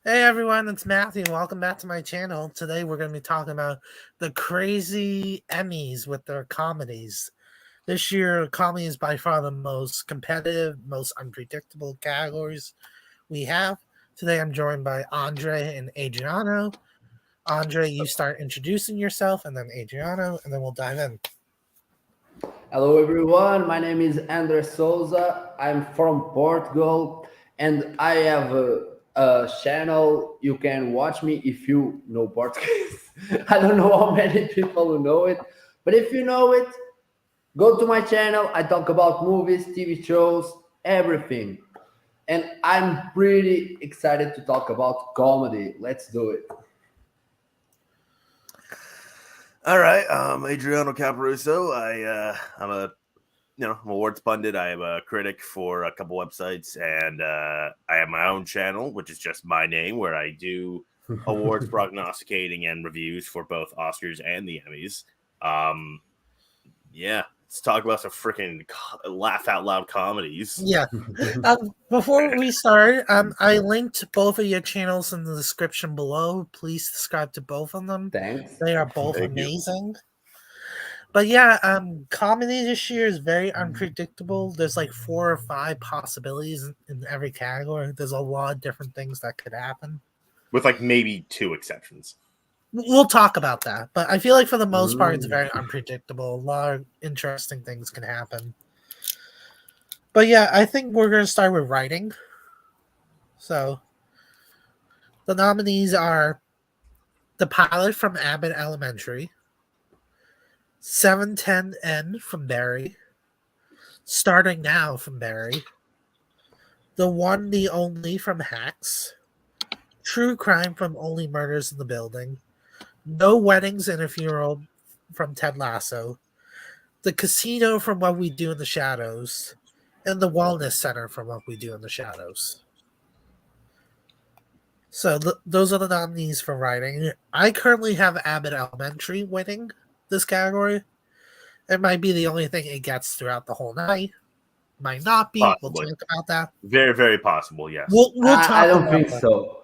Hey everyone, it's Matthew. Welcome back to my channel. Today we're going to be talking about the crazy Emmys with their comedies. This year, comedy is by far the most competitive, most unpredictable categories we have. Today I'm joined by Andre and Adriano. Andre, you start introducing yourself, and then Adriano, and then we'll dive in. Hello, everyone. My name is Andre Souza. I'm from Portugal, and I have a channel. You can watch me if you know Portuguese. I don't know how many people who know it, but if you know it, go to my channel. I talk about movies, TV shows, everything. And I'm pretty excited to talk about comedy. Let's do it. All right, Adriano Caparuso. I'm a I'm awards pundit. I am a critic for a couple websites, and I have my own channel, which is just my name, where I do awards prognosticating and reviews for both Oscars and the Emmys. Yeah, let's talk about some freaking laugh out loud comedies. Yeah. Before we start, I linked both of your channels in the description below. Please subscribe to both of them. Thanks. They are both Thank you. amazing. But yeah, comedy this year is very unpredictable. There's like 4 or 5 possibilities in every category. There's a lot of different things that could happen. With like maybe 2 exceptions. We'll talk about that, but I feel like for the most part, it's very unpredictable. A lot of interesting things can happen. But yeah, I think we're going to start with writing. So the nominees are The Pilot from Abbott Elementary, 710N from Barry, Starting Now from Barry, The One, The Only from Hacks, True Crime from Only Murders in the Building, No Weddings and a Funeral from Ted Lasso, The Casino from What We Do in the Shadows, and The Wellness Center from What We Do in the Shadows. So those are the nominees for writing. I currently have Abbott Elementary winning this category. It might be the only thing it gets throughout the whole night. Might not be. Possibly. We'll talk about that. Very, very possible. Yes. We'll talk. I don't about think that. so.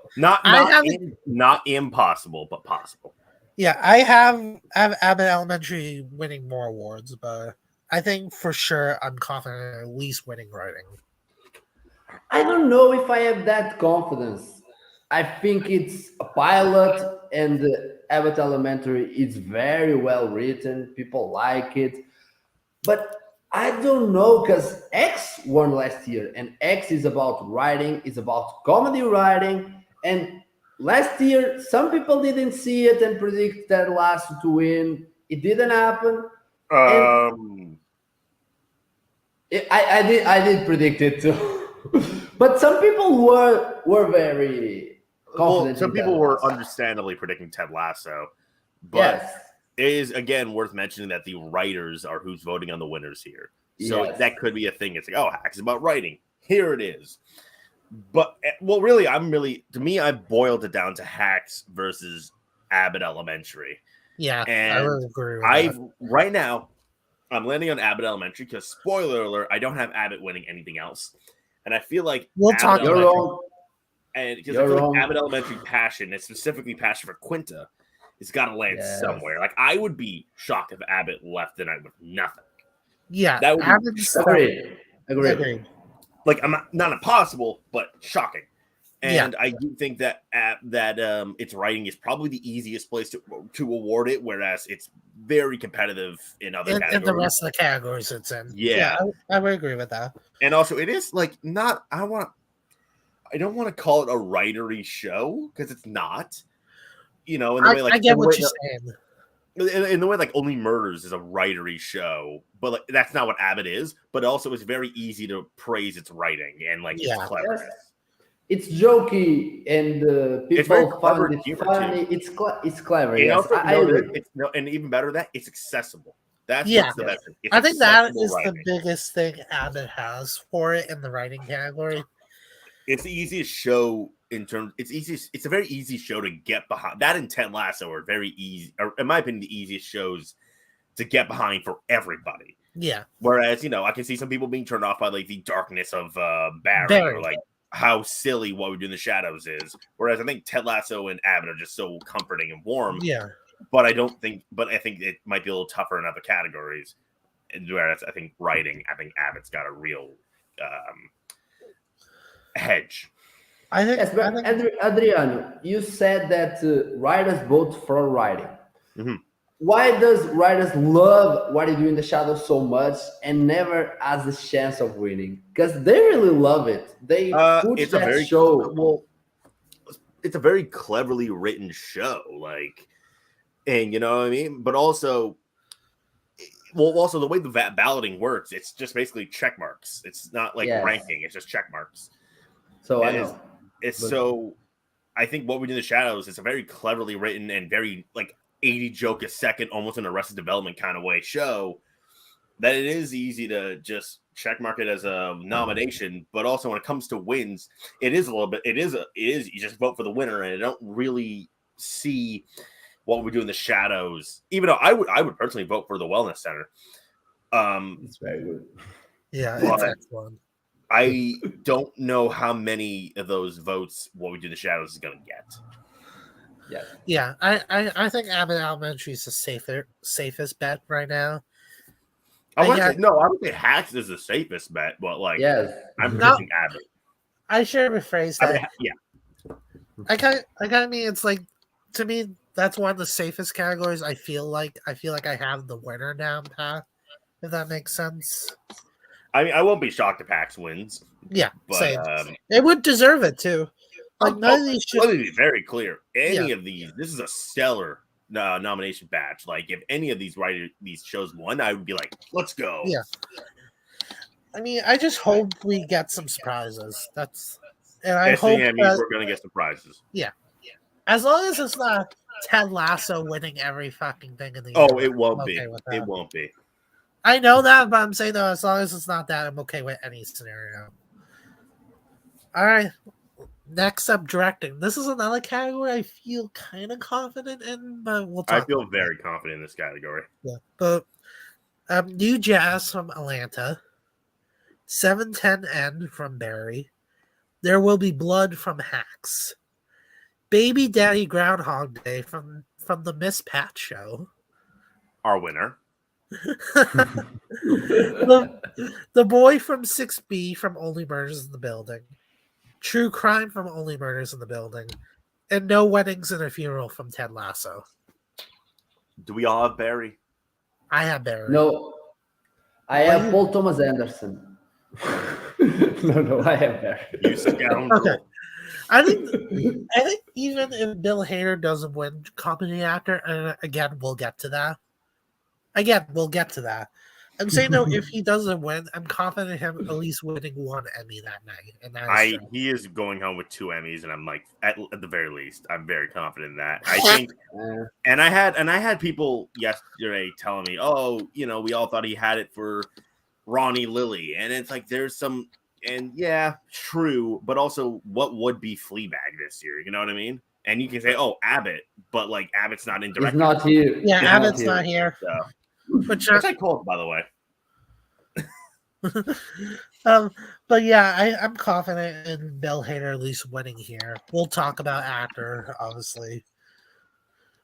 Not impossible, but possible. Yeah, I have Abbott Elementary winning more awards, but I think for sure I'm confident in at least winning writing. I don't know if I have that confidence. I think it's a pilot, and Abbott Elementary is very well written. People like it, but I don't know because X won last year, and X is about writing, is about comedy writing. And last year, some people didn't see it and predict Ted Lasso to win. It didn't happen. I did predict it too. But some people were very confident. Some people were understandably predicting Ted Lasso, but it is again worth mentioning that the writers are who's voting on the winners here. So that could be a thing. It's like, oh, Hacks is about writing. Here it is. But really, to me, I boiled it down to Hacks versus Abbott Elementary. Yeah, and I would agree with that. Right now, I'm landing on Abbott Elementary because, spoiler alert, I don't have Abbott winning anything else. And I feel like we'll talk about it. And because I feel like Abbott Elementary passion, and specifically passion for Quinta, it's got to land somewhere. Like, I would be shocked if Abbott left the night with nothing. Yeah, that would be agreed. Like, I'm not impossible, but shocking. And I do think that its writing is probably the easiest place to award it, whereas it's very competitive in other categories. In the rest of the categories it's in. Yeah, I would agree with that. And also, it is like not. I don't want to call it a writery show because it's not. In the way like I get what you're saying. In the way, like Only Murders is a writery show, but like that's not what Abbott is. But also, it's very easy to praise its writing and like its cleverness. It's jokey and people find it funny. It's clever. And yes, and even better that it's accessible. That's what's the best. I think that is the biggest thing Abbott has for it in the writing category. It's the easiest show in terms. It's a very easy show to get behind. That and Ted Lasso are very easy, or in my opinion, the easiest shows to get behind for everybody. Yeah. Whereas I can see some people being turned off by like the darkness of Barry. Or, like how silly What We Do in the Shadows is. Whereas I think Ted Lasso and Abbott are just so comforting and warm. Yeah. But I think it might be a little tougher in other categories. Whereas I think writing, I think Abbott's got a real hedge. I think Adriano, you said that writers vote for writing. Mm-hmm. Why does writers love What You Do in the Shadows so much and never has the chance of winning? Because they really love it. They push that show. Well, it's a very cleverly written show, and you know what I mean. But also the way the balloting works, it's just basically check marks. It's not ranking; it's just check marks. So I know. So I think What We Do in the Shadows is a very cleverly written and very 80 joke a second, almost an Arrested Development kind of way show, that it is easy to just check mark it as a nomination. But also when it comes to wins, it is you just vote for the winner, and I don't really see What We Do in the Shadows, even though I would personally vote for the Wellness Center. It's very good. Yeah, it's excellent. I don't know how many of those votes What We Do in the Shadows is going to get. Yeah. I think Abbott Elementary is the safest bet right now. I would say Hacks is the safest bet, but I'm picking Abbott. I should rephrase that. Yeah. I kind of mean, it's to me that's one of the safest categories. I feel like I have the winner down pat, if that makes sense. I mean, I won't be shocked if Hacks wins. Yeah, but same. It would deserve it too. None of these should... Let me be very clear. Any of these, this is a stellar nomination batch. If any of these shows won, I would be like, let's go. Yeah. I mean, I just hope we get some surprises. I hope the Emmys, we're gonna get surprises. Yeah. As long as it's not Ted Lasso winning every fucking thing in the year. It won't be. It won't be. I know that, but I'm saying though, as long as it's not that, I'm okay with any scenario. All right. Next up, directing. This is another category I feel kind of confident in, but we'll talk. I feel very confident in this category. Yeah. But New Jazz from Atlanta, 710N from Barry, There Will Be Blood from Hacks, Baby Daddy Groundhog Day from the Miss Pat Show. Our winner. the Boy from 6B from Only Murders in the Building, True Crime from Only Murders in the Building, and No Weddings and a Funeral from Ted Lasso. Do we all have Barry? I have Barry. No, I have Paul Thomas Anderson. No, I have Barry. You scoundrel. Okay. I think even if Bill Hader doesn't win comedy actor, and again we'll get to that. I'm saying though, if he doesn't win, I'm confident in him at least winning one Emmy that night. And he is going home with 2 Emmys, and I'm at the very least, I'm very confident in that. I think, and I had people yesterday telling me, we all thought he had it for Ronnie Lilly, and it's there's some, and yeah, true, but also what would be Fleabag this year? You know what I mean? And you can say, Abbott, but Abbott's not in directing. He's not here. Yeah, Abbott's not here. So. Which I called, by the way. But yeah, I'm confident in Bill Hader at least winning here. We'll talk about actor, obviously.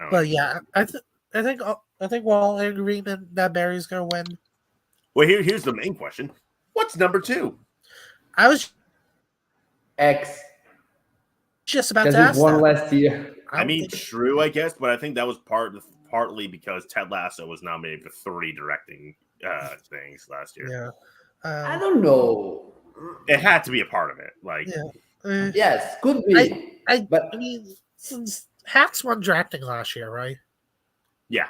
But yeah, I think we're all in agreement that Barry's gonna win. Well, here's the main question: what's number 2? I was X. Just about to ask. One last year. I mean, true, I guess, but I think that was partly because Ted Lasso was nominated for 3 directing things last year. Yeah. I don't know. It had to be a part of it. Yes, could be. I mean, since Hacks won directing last year, right? Yeah.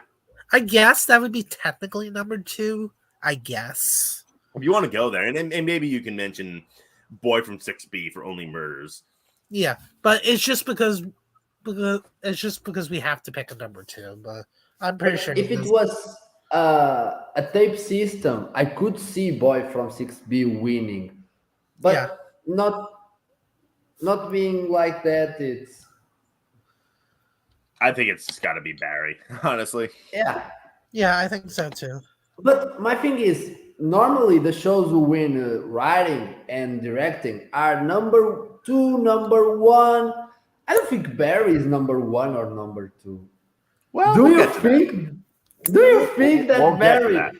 I guess that would be technically number 2. I guess. If you want to go there, and maybe you can mention Boy from 6B for Only Murders. Yeah, but it's just because we have to pick a number 2. But I'm pretty sure if it was a tape system, I could see Boy from 6B winning, but not being like that. I think it's just got to be Barry, honestly. Yeah, I think so too. But my thing is, normally the shows who win writing and directing are number 2, number 1. I don't think Barry is number 1 or number 2. Well, Do you think that we'll get to Barry? that.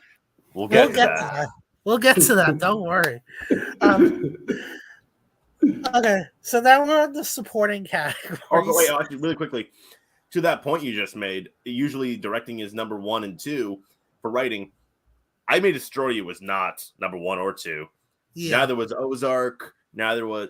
We'll We'll get to get that. to that. We'll get to that. Don't worry. Okay, so now we're on the supporting categories. Also, wait, actually, really quickly, to that point you just made, usually directing is number 1 and 2 for writing. I May Destroy You was not number 1 or 2. Yeah. Neither was Ozark. Neither was.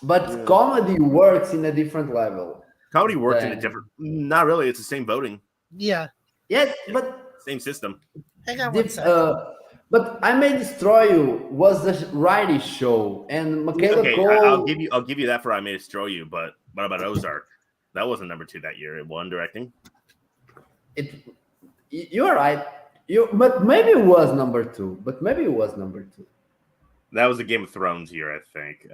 But comedy works in a different level. Comedy works in a different. Not really. It's the same voting. Yeah. Yes, but same system. Hang on one second. But I May Destroy You was the variety show, and Michaela Cole. I'll give you that for I May Destroy You. But what about Ozark? That wasn't number 2 that year. It won directing. You're right. But maybe it was number 2. That was the Game of Thrones year, I think.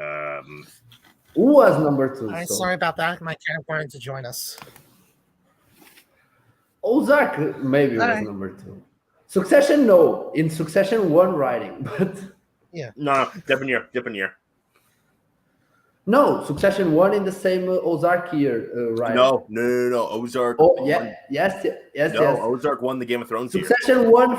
Who was number 2? I'm sorry about that. My cat wanted to join us. Ozark maybe was number 2. Succession, no. In Succession, 1 writing, but yeah, no, different year. No, Succession 1 in the same Ozark year, right? No. Ozark. Oh, yeah, yes. Ozark won the Game of Thrones Succession year. 1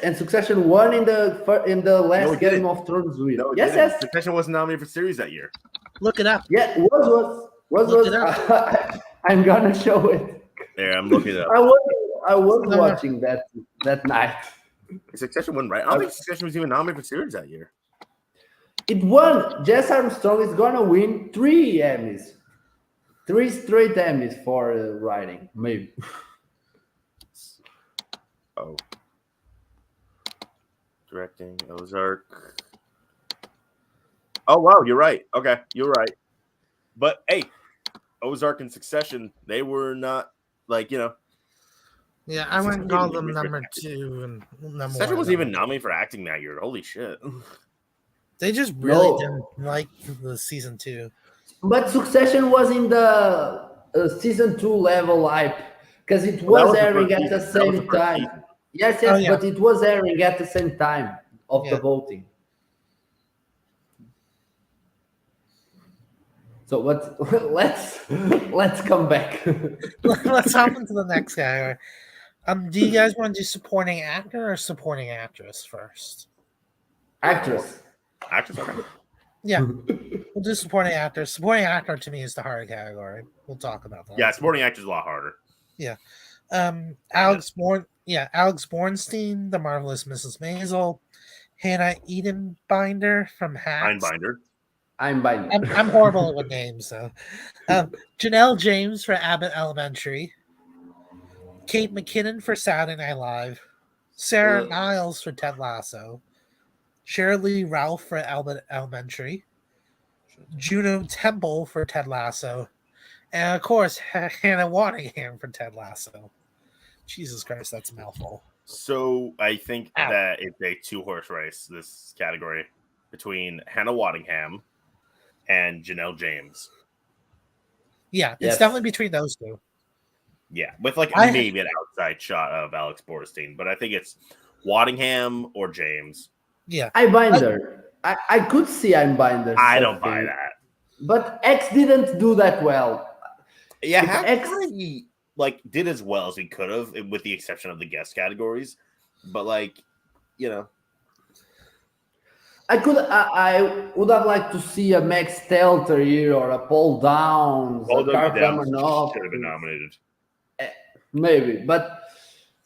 and Succession 1 in the last Game of Thrones year. No, yes. Succession wasn't nominated for series that year. Look it up. Yeah, was. Look it up. I'm gonna show it. Yeah, I'm looking it up. I was watching that night. Succession won, right? I don't think Succession was even nominated for series that year. It won. Jess Armstrong is gonna win 3 Emmys, 3 straight Emmys for writing, maybe. Oh, directing Ozark. Oh wow, you're right. Okay, you're right. But hey, Ozark and Succession, they were not Yeah, I wouldn't call them number 2 and number 1. Succession wasn't even nominated for acting that year. Holy shit. They just really didn't like the season 2. But Succession was in the season 2 level hype because it was airing at the same time. Yes, but it was airing at the same time of the voting. So let's come back. Let's hop into the next category. Do you guys want to do supporting actor or supporting actress first? Actress. Okay. Yeah, we'll do supporting actor. Supporting actor to me is the harder category. We'll talk about that. Yeah, supporting actor is a lot harder. Yeah. Alex Bornstein, The Marvelous Mrs. Maisel, Hannah Edenbinder from Hacks. I'm horrible with names, so. Janelle James for Abbott Elementary, Kate McKinnon for Saturday Night Live, Sarah Niles for Ted Lasso, Shirley Ralph for Abbott Elementary, Juno Temple for Ted Lasso, and of course Hannah Waddingham for Ted Lasso. Jesus Christ, that's a mouthful. So I think that it's a 2-horse race, this category, between Hannah Waddingham and Janelle James. Yeah, it's definitely between those two. Yeah, with maybe an outside shot of Alex Bornstein, but I think it's Waddingham or James. Yeah. Einbinder. I could see Einbinder. I don't buy that. But X didn't do that well. Yeah, X did as well as he could have, with the exception of the guest categories. But I would have liked to see a Max Stelter here or a Paul Downs. Paul Downs should have been nominated. Maybe, but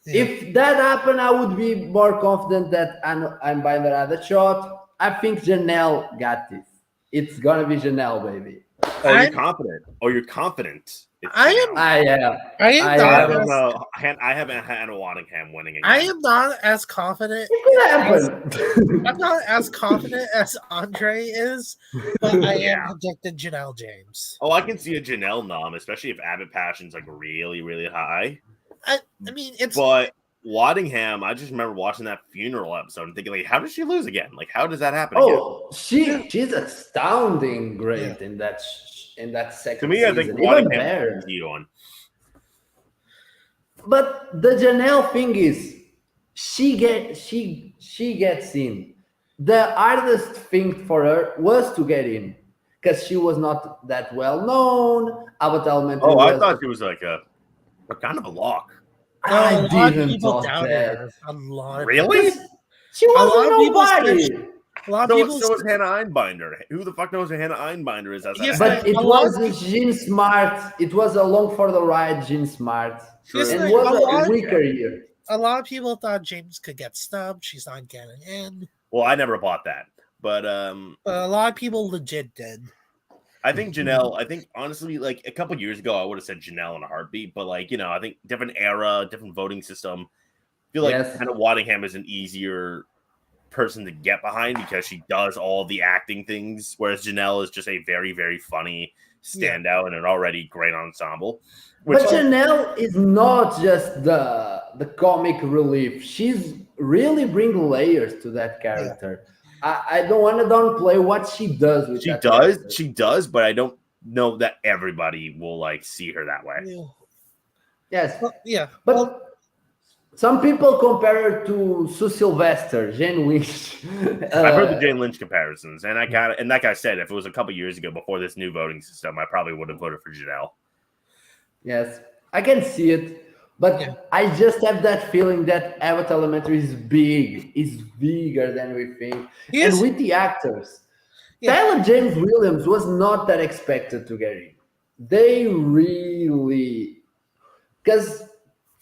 if that happened, I would be more confident that Einbinder had a shot. I think Janelle got this. It's gonna be Janelle, baby. You're confident. You're confident. I am. I don't know. I haven't had a Waddingham winning again. I am not as confident. It could happen. I'm not as confident as Andre is, but I am predicting Janelle James. Oh, I can see a Janelle nom, especially if Abbott Passion's really, really high. I mean, it's. But Waddingham, I just remember watching that funeral episode and thinking, how did she lose again? How does that happen again? She's astounding great in that second. To me, I think Waddingham is the one. But the Janelle thing is, she gets in. The hardest thing for her was to get in because she was not that well known. Abbott Elementary I was. thought she was like a kind of a lock. No, a I lot of didn't people thought doubted that. her. A lot of Really? She A lot wasn't of people nobody. said a lot of So, people so was Hannah Einbinder. Who the fuck knows who Hannah Einbinder is? Yes, But it a lot was of Jean Smart. It was along for the ride, Jean Smart. Yes, And like, it was a lot a of- weaker year. a lot of people thought James could get snubbed. She's not getting in. Well, I never bought that, but But a lot of people legit did. I think Janelle. I think honestly, like a couple years ago, I would have said Janelle in a heartbeat. But like I think different era, different voting system. I feel like Yes. Hannah Waddingham is an easier person to get behind because she does all the acting things, whereas Janelle is just a very, very funny standout in an already great ensemble. But Janelle is not just the comic relief. She's really bring layers to that character. I don't want to downplay what she does with that character. She does, but I don't know that everybody will like see her that way. Yeah. Yes. Well, yeah. But Well, some people compare her to Sue Sylvester, Jane Lynch. I've heard the Jane Lynch comparisons, and like I said, if it was a couple years ago before this new voting system, I probably would have voted for Janelle. Yes, I can see it. But I just have that feeling that Abbott Elementary is bigger than we think. Yes. And with the actors, Yeah. Tyler James Williams was not that expected to get in. They really, because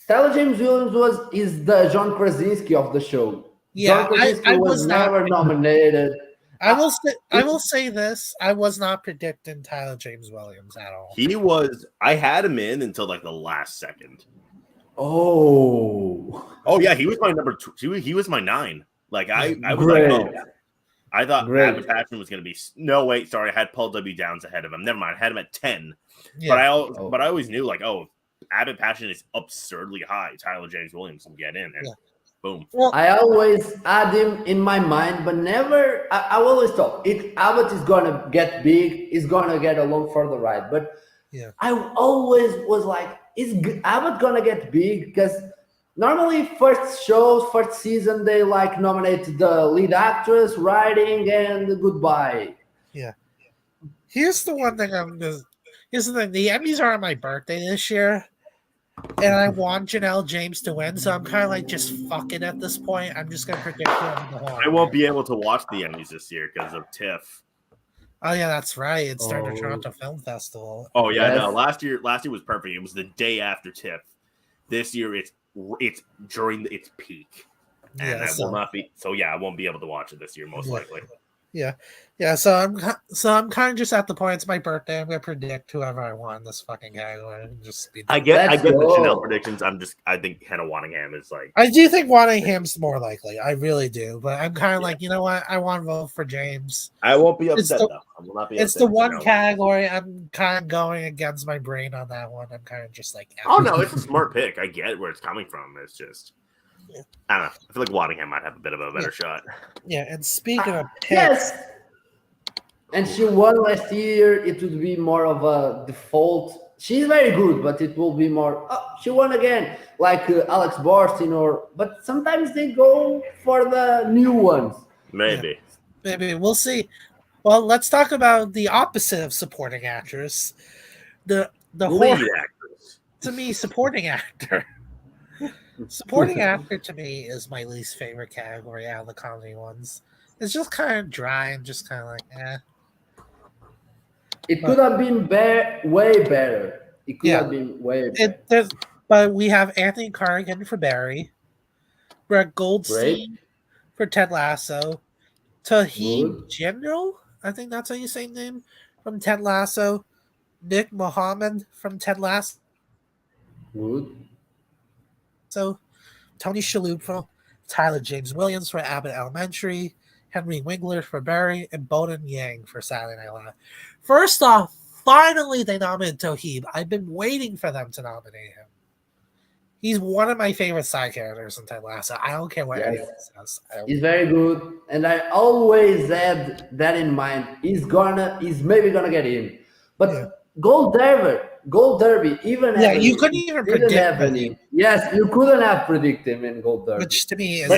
Tyler James Williams is the John Krasinski of the show. Yeah, John Krasinski I was was not- never nominated. I will say this: I was not predicting Tyler James Williams at all. He was. I had him in until like the last second. Oh yeah, he was my number 2. He was my 9. Like I was Great. like, I thought Great. Abbott Patchen was going to be. No, wait, sorry, I had Paul W. Downs ahead of him. Never mind, I had him at 10. Yeah. But I always knew like, Abbott Patchen is absurdly high. Tyler James Williams will get in, and boom. Well, I always had him in my mind, but never. I always thought if Abbott is gonna get big, he's gonna get along for the ride. But I always was like, is Abbott gonna get big? Because normally first season, they like nominate the lead actress, writing, and goodbye. Yeah. Here's the one thing here's the thing. The Emmys are on my birthday this year. And I want Janelle James to win, so I'm kind of like just fuck it at this point. I'm just gonna predict her on the horn. I won't be able to watch the Emmys this year because of TIFF. Oh yeah, that's right. It's during the Toronto Film Festival. Oh yeah, no. Last year was perfect. It was the day after TIFF. This year it's during its peak, and I will not be. So yeah, I won't be able to watch it this year, most likely. Yeah. So I'm kind of just at the point. It's my birthday. I'm gonna predict whoever I want in this fucking category. I get the Chanel predictions. I think Hannah Waddingham is like. I do think Waddingham's more likely. I really do, but I'm kind of like, you know what? I want to vote for James. I won't be upset though. I will not be. It's the one category I'm kind of going against my brain on that one. I'm kind of just like. Oh no, it's a smart pick. I get where it's coming from. It's just. I don't know. I feel like Waddingham might have a bit of a better shot. Yeah, and speaking of picks, yes, and she won last year. It would be more of a default. She's very good, but it will be more. She won again, like Alex Borstein, but sometimes they go for the new ones. Maybe we'll see. Well, let's talk about the opposite of supporting actress. The lead actress. To me, supporting actor. Supporting actor to me is my least favorite category out of the comedy ones. It's just kind of dry and just kind of like, eh. It could have been way better. It could have been way better. But we have Anthony Carrigan for Barry, Brett Goldstein for Ted Lasso, Tahib General, I think that's how you say his name, from Ted Lasso, Nick Mohammed from Ted Lasso. Good. So, Tony Shalhoub for Tyler James Williams for Abbott Elementary, Henry Winkler for Barry, and Bowden Yang for Saturday Night Live. First off, finally they nominated Toheeb. I've been waiting for them to nominate him. He's one of my favorite side characters in Ted Lasso. I don't care what anyone says. He's very good, and I always had that in mind. He's maybe gonna get in, but Gold Derby. Even you couldn't even didn't predict have him. any. Yes, you couldn't have predicted him in Gold Derby. Which to me is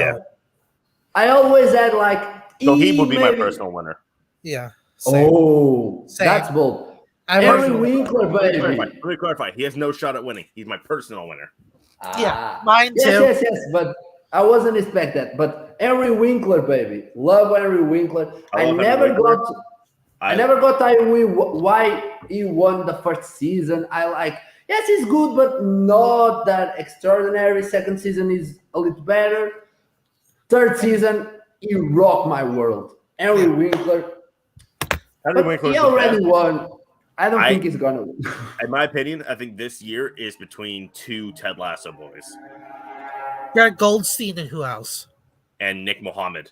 I always had like. So he would be my personal winner. Yeah. Same. Oh, Same. that's bold. I Henry Winkler, baby. Let me clarify. He has no shot at winning. He's my personal winner. Mine too. Yes. But I wasn't expect that. But Henry Winkler, baby, love Henry Winkler. I never got why he won the first season. I like. Yes, he's good, but not that extraordinary. Second season is a little better. Third season, he rocked my world. Henry Winkler. He already won. I don't think he's gonna win. In my opinion, I think this year is between two Ted Lasso boys. Greg Goldstein and who else? And Nick Mohammed.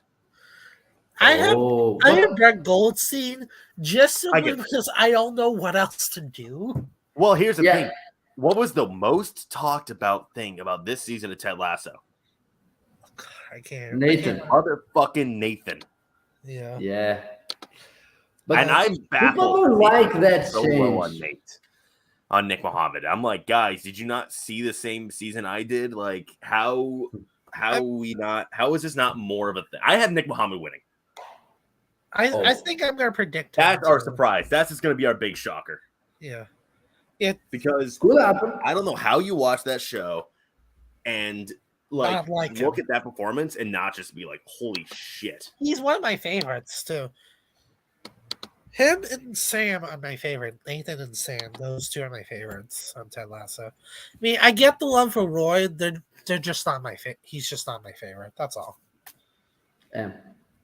I have Greg Goldstein just simply because I don't know what else to do. Well, here's the thing. What was the most talked about thing about this season of Ted Lasso? Oh, God, I can't. Nathan. Motherfucking Nathan. Yeah. But and I'm baffled. People don't like that so low on Nick Mohammed. I'm like, guys, did you not see the same season I did? Like, how is this not more of a thing? I have Nick Mohammed winning. I think I'm going to predict that's our surprise. That's just going to be our big shocker. Yeah. Because I don't know how you watch that show and look at that performance and not just be like, holy shit. He's one of my favorites too. Him and Sam are my favorite. Nathan and Sam, those two are my favorites on Ted Lasso. I mean, I get the love for Roy. They're just not my favorite. He's just not my favorite. That's all.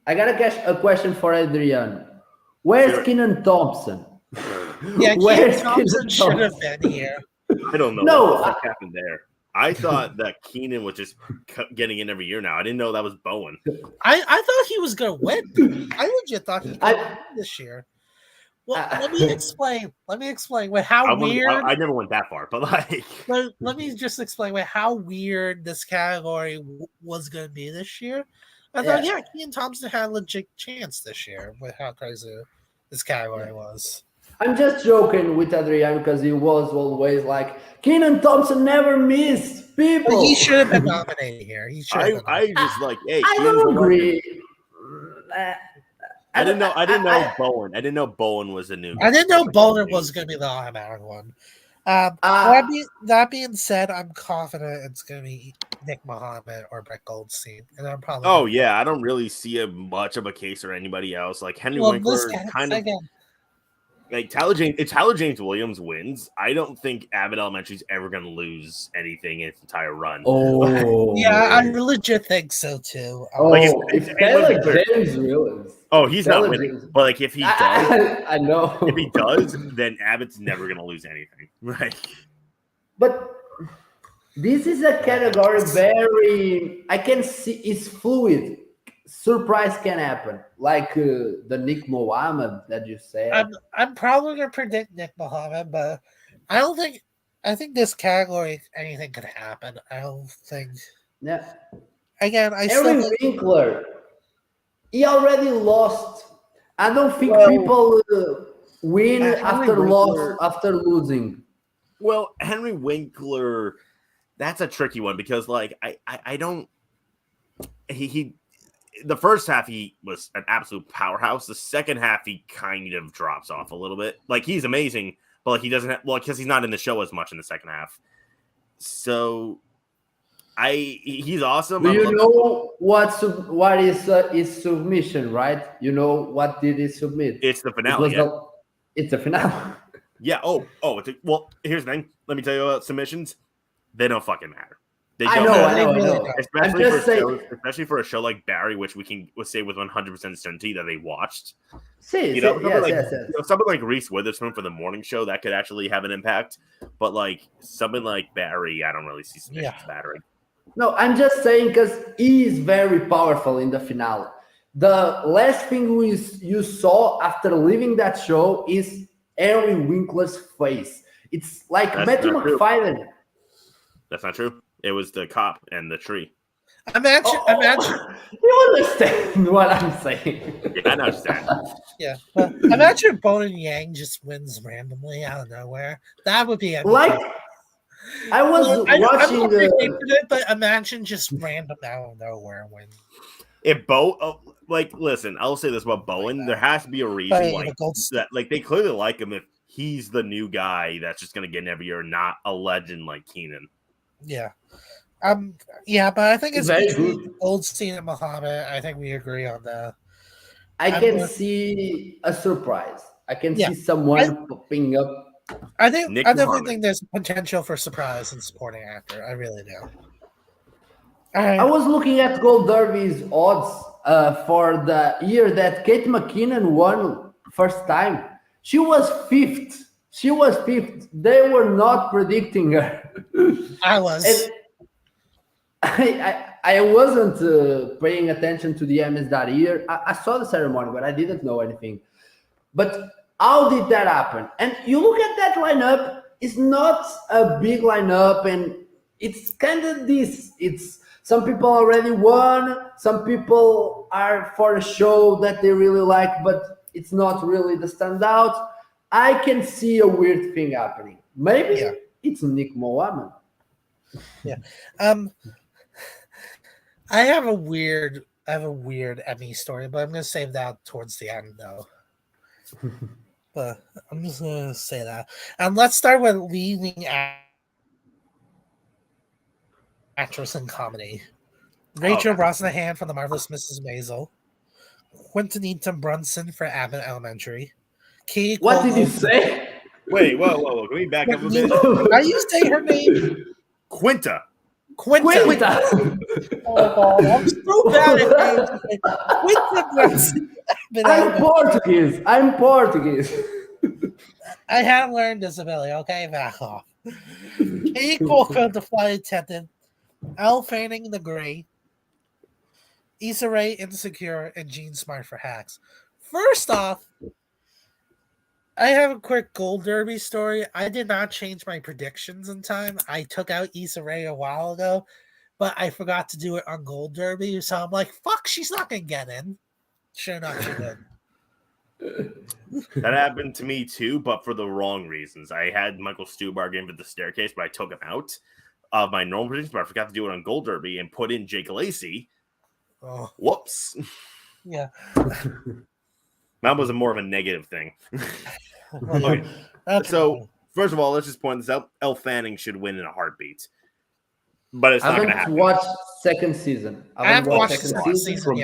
I got a question for Adriano. Where's Kenan Thompson? Yeah, Kenan Thompson should have been here. I don't know what happened there. I thought that Kenan was just getting in every year now. I didn't know that was Bowen. I thought he was going to win. I legit thought he was going to win this year. Well, let me explain. With how weird. I never went that far, but like. Let me just explain with how weird this category was going to be this year. I thought, Kenan Thompson had a legit chance this year with how crazy this category was. I'm just joking with Adriano because he was always like, Kenan Thompson never missed people. But he should have been nominated here. I just like, hey, I don't agree. I didn't know Bowen. I didn't know Bowen was a new. I didn't know Bowen was going to be the automatic one. That being said, I'm confident it's going to be Nick Mohammed or Brett Goldstein, and I'm probably. Oh yeah, I don't really see much of a case for anybody else. Like Henry Winkler, kind of. Like Tyler James Williams wins. I don't think Abbott Elementary is ever going to lose anything in its entire run. Oh, yeah, I legit think so too. James Williams. Oh, he's not winning. But like, if he does, I know. If he does, then Abbott's never going to lose anything, right? But this is a category I can see it's fluid. Surprise can happen, like the Nick Mohammed that you said. I'm probably gonna predict Nick Mohammed, but I think this category anything could happen. I don't think. Yeah. Again, Henry Winkler, he already lost. I don't think people win after losing. Well, Henry Winkler, that's a tricky one because like I don't he. The first half, he was an absolute powerhouse. The second half, he kind of drops off a little bit. Like, he's amazing, but like he doesn't have, because he's not in the show as much in the second half. So, he's awesome. Do you know what is his submission, right? You know what did he submit? It's the finale. It's the finale. Yeah. Well, here's the thing. Let me tell you about submissions. They don't fucking matter. I know. Especially for a show like Barry, which we can say with 100% certainty that they watched. Something like Reese Witherspoon for the morning show that could actually have an impact. But like something like Barry, I don't really see submissions mattering. No, I'm just saying because he is very powerful in the finale. The last thing you saw after leaving that show is Henry Winkler's face. It's like Matthew McFadden. That's not true. It was the cop and the tree. Imagine. You understand what I'm saying? Yeah, I understand. Yeah, but imagine Bowen and Yang just wins randomly out of nowhere. That would be Like I was I'm watching not predicting it, but imagine just random out of nowhere win. If listen, I'll say this about Bowen. There has to be a reason that. Like, they clearly like him if he's the new guy that's just going to get in every year, not a legend like Keenan. Yeah. Yeah, but I think it's very between good. Goldstein and Muhammad. I think we agree on that. I can see a surprise. I can see someone popping up. I definitely think there's potential for surprise in supporting actor. I really do. I was looking at Gold Derby's odds for the year that Kate McKinnon won first time. She was fifth. They were not predicting her. I was. And I wasn't paying attention to the Emmys that year. I saw the ceremony, but I didn't know anything. But how did that happen? And you look at that lineup, it's not a big lineup, and it's kind of this. It's some people already won, some people are for a show that they really like, but it's not really the standout. I can see a weird thing happening. Maybe it's Nick Mohammed. Yeah. I have a weird Emmy story, but I'm gonna save that towards the end though. But I'm just gonna say that. And let's start with leading actress in comedy. Rachel Brosnahan for The Marvelous Mrs. Maisel. Quintanita Brunson for Abbott Elementary. Katie What did you say? Wait, whoa. Can we back up a bit? How do you say her name? Quinta. Quinta. Oh my god, I'm so bad at names. Quinta Brunson. I'm Portuguese. I haven't learned disability, okay? Back off. Katie Coulter, the flight attendant. Elle Fanning, The Gray. Issa Rae, Insecure, and Jean Smart for Hacks. First off, I have a quick Gold Derby story. I did not change my predictions in time. I took out Issa Rae a while ago, but I forgot to do it on Gold Derby. So I'm like, fuck, she's not going to get in. Sure enough, she did. That happened to me too, but for the wrong reasons. I had Michael Stuhlbarg in for The Staircase, but I took him out of my normal predictions, but I forgot to do it on Gold Derby and put in Jake Lacey. Oh. Whoops. Yeah. That was more of a negative thing. Okay. So, first of all, let's just point this out. Elle Fanning should win in a heartbeat. But it's not going to happen. I haven't watched second season. I haven't watched second season.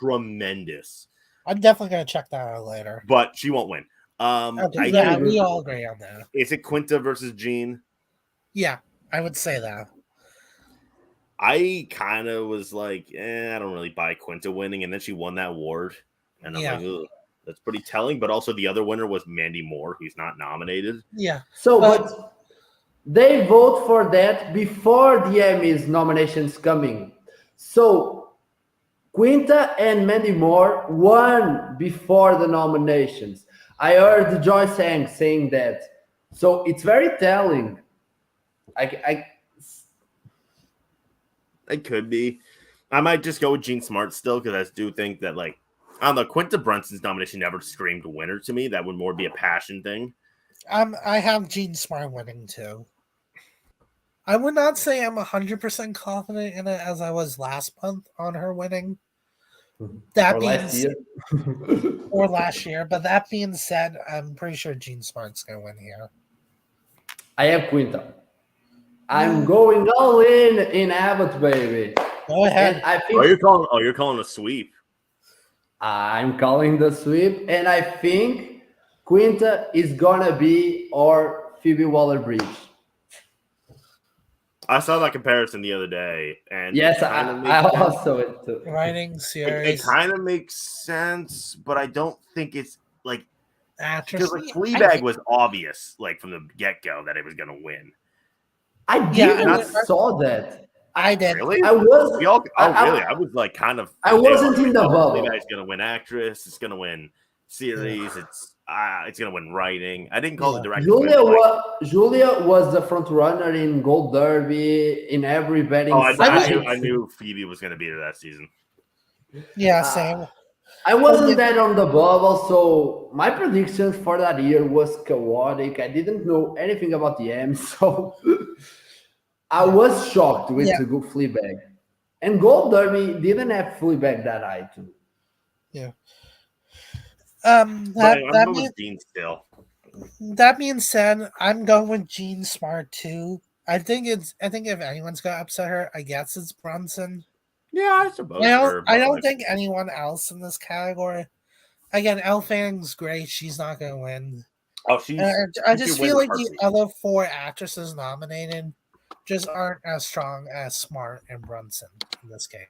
Tremendous. I'm definitely going to check that out later. But she won't win. We all agree on that. Is it Quinta versus Jean? Yeah, I would say that. I kind of was like, I don't really buy Quinta winning, and then she won that award. And I'm like, ugh, that's pretty telling. But also the other winner was Mandy Moore, who's not nominated. Yeah. So, but they vote for that before the Emmys nominations coming. So Quinta and Mandy Moore won before the nominations. I heard Joyce Heng saying that. So it's very telling. It could be. I might just go with Jean Smart still, because I do think that, like, I don't know, Quinta Brunson's nomination never screamed winner to me. That would more be a passion thing. I have Jean Smart winning too. I would not say I'm 100% confident in it as I was last month on her winning. That or last year. But that being said, I'm pretty sure Jean Smart's going to win here. I have Quinta. I'm going all in Abbott, baby. Go ahead. And I think you're calling a sweep. I'm calling the sweep, and I think Quinta is gonna be our Phoebe Waller-Bridge. I saw that comparison the other day, and yes, I also it too. Writing series. It kind of makes sense, but I don't think it's like because Fleabag was obvious, like from the get go, that it was gonna win. I didn't saw that. I did. Really? I was. Really? I was like kind of. I wasn't in the bubble. Fleabag's gonna win actress. It's gonna win series. It's It's gonna win writing. I didn't call the director. Julia was the front runner in Gold Derby in every betting site. I knew Phoebe was gonna beat her that season. Yeah, same. I wasn't that on the bubble, so my predictions for that year was chaotic. I didn't know anything about the Emmys, so I was shocked with the good Fleabag. And Gold Derby didn't have Fleabag that high too. Yeah. I'm going with Gene still. That being said, I'm going with Jean Smart too. I think if anyone's gonna upset her, I guess it's Brunson. Yeah, I suppose. I don't think anyone else in this category. Again, Elle Fanning's great. She's not gonna win. Oh, I just feel like the other 4 actresses nominated just aren't as strong as Smart and Brunson in this game.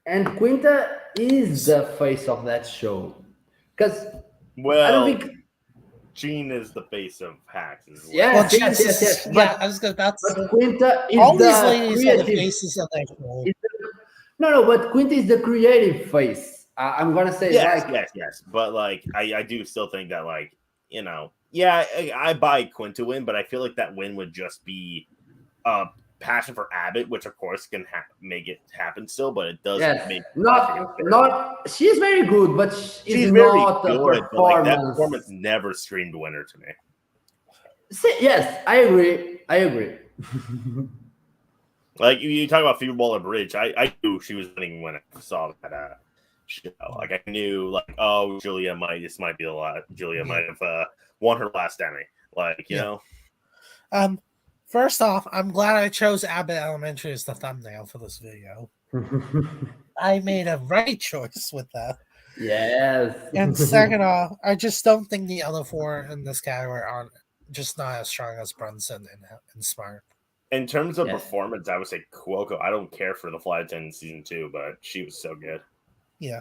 And Quinta is the face of that show. Because I don't think Jean is the face of Hacks as well. Yes. But Quinta is all these ladies are the faces of that show. No, but Quinta is the creative face. I'm gonna say yes. But like I do still think that like, you know, I buy Quinta win, but I feel like that win would just be passion for Abbott, which of course can make it happen still, but it does make not she's very good, but she's very not good. But like, that performance never screamed winner to me. Yes, I agree. Like you talk about Phoebe Waller-Bridge, I knew she was winning when I saw that show. Like I knew, like, oh, Julia might be a lot. Julia might have won her last Emmy. Like, you know. First off, I'm glad I chose Abbott Elementary as the thumbnail for this video. I made a right choice with that. Yes. And second off, I just don't think the other 4 in this category are just not as strong as Brunson and Smart. In terms of performance, I would say Cuoco. I don't care for the Flight Attendant season 2, but she was so good. Yeah.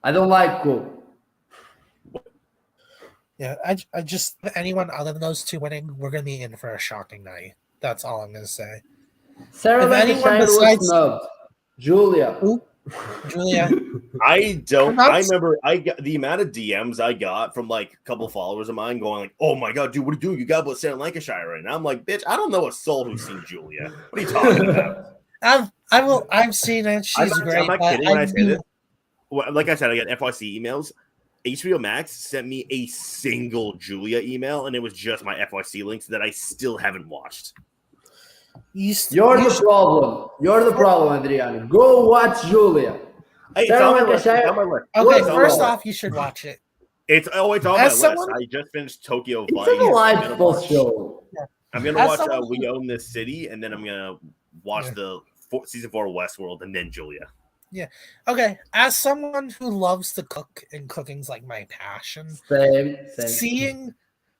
I don't like Cuoco. Yeah, I just, anyone other than those 2 winning, we're going to be in for a shocking night. That's all I'm going to say. Sarah Lancashire was snubbed. Julia. Who? Julia. I remember I got the amount of DMs I got from like a couple followers of mine going like, "Oh my god, dude, what are you doing? You got about Sarah Lancashire right now." I'm like, "Bitch, I don't know a soul who's seen Julia. What are you talking about?" I've seen it. She's great. I'm not kidding when I say this. Like I said, I got FYC emails. HBO Max sent me a single Julia email, and it was just my FYC links that I still haven't watched. You're the problem. You're the problem, Adriano. Go watch Julia. It's on my list. Okay, first off, you should watch it. It's on my list. I just finished Tokyo Vice. It's a delightful show. I'm gonna watch We Own This City, and then I'm gonna watch the season 4 of Westworld, and then Julia. Yeah. Okay. As someone who loves to cook, and cooking's like my passion, same.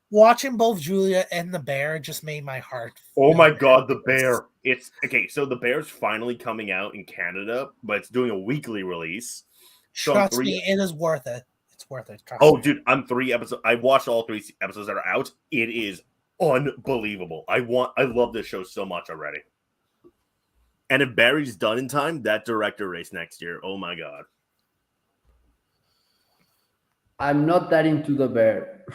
Watching both Julia and The Bear just made my heart. Oh my god, The Bear! It's okay. So The Bear's finally coming out in Canada, but it's doing a weekly release. So trust me, it is worth it. It's worth it. Dude, I'm 3 episodes. I watched all 3 episodes that are out. It is unbelievable. I love this show so much already. And if Barry's done in time, that director race next year, oh my god. I'm not that into The Bear.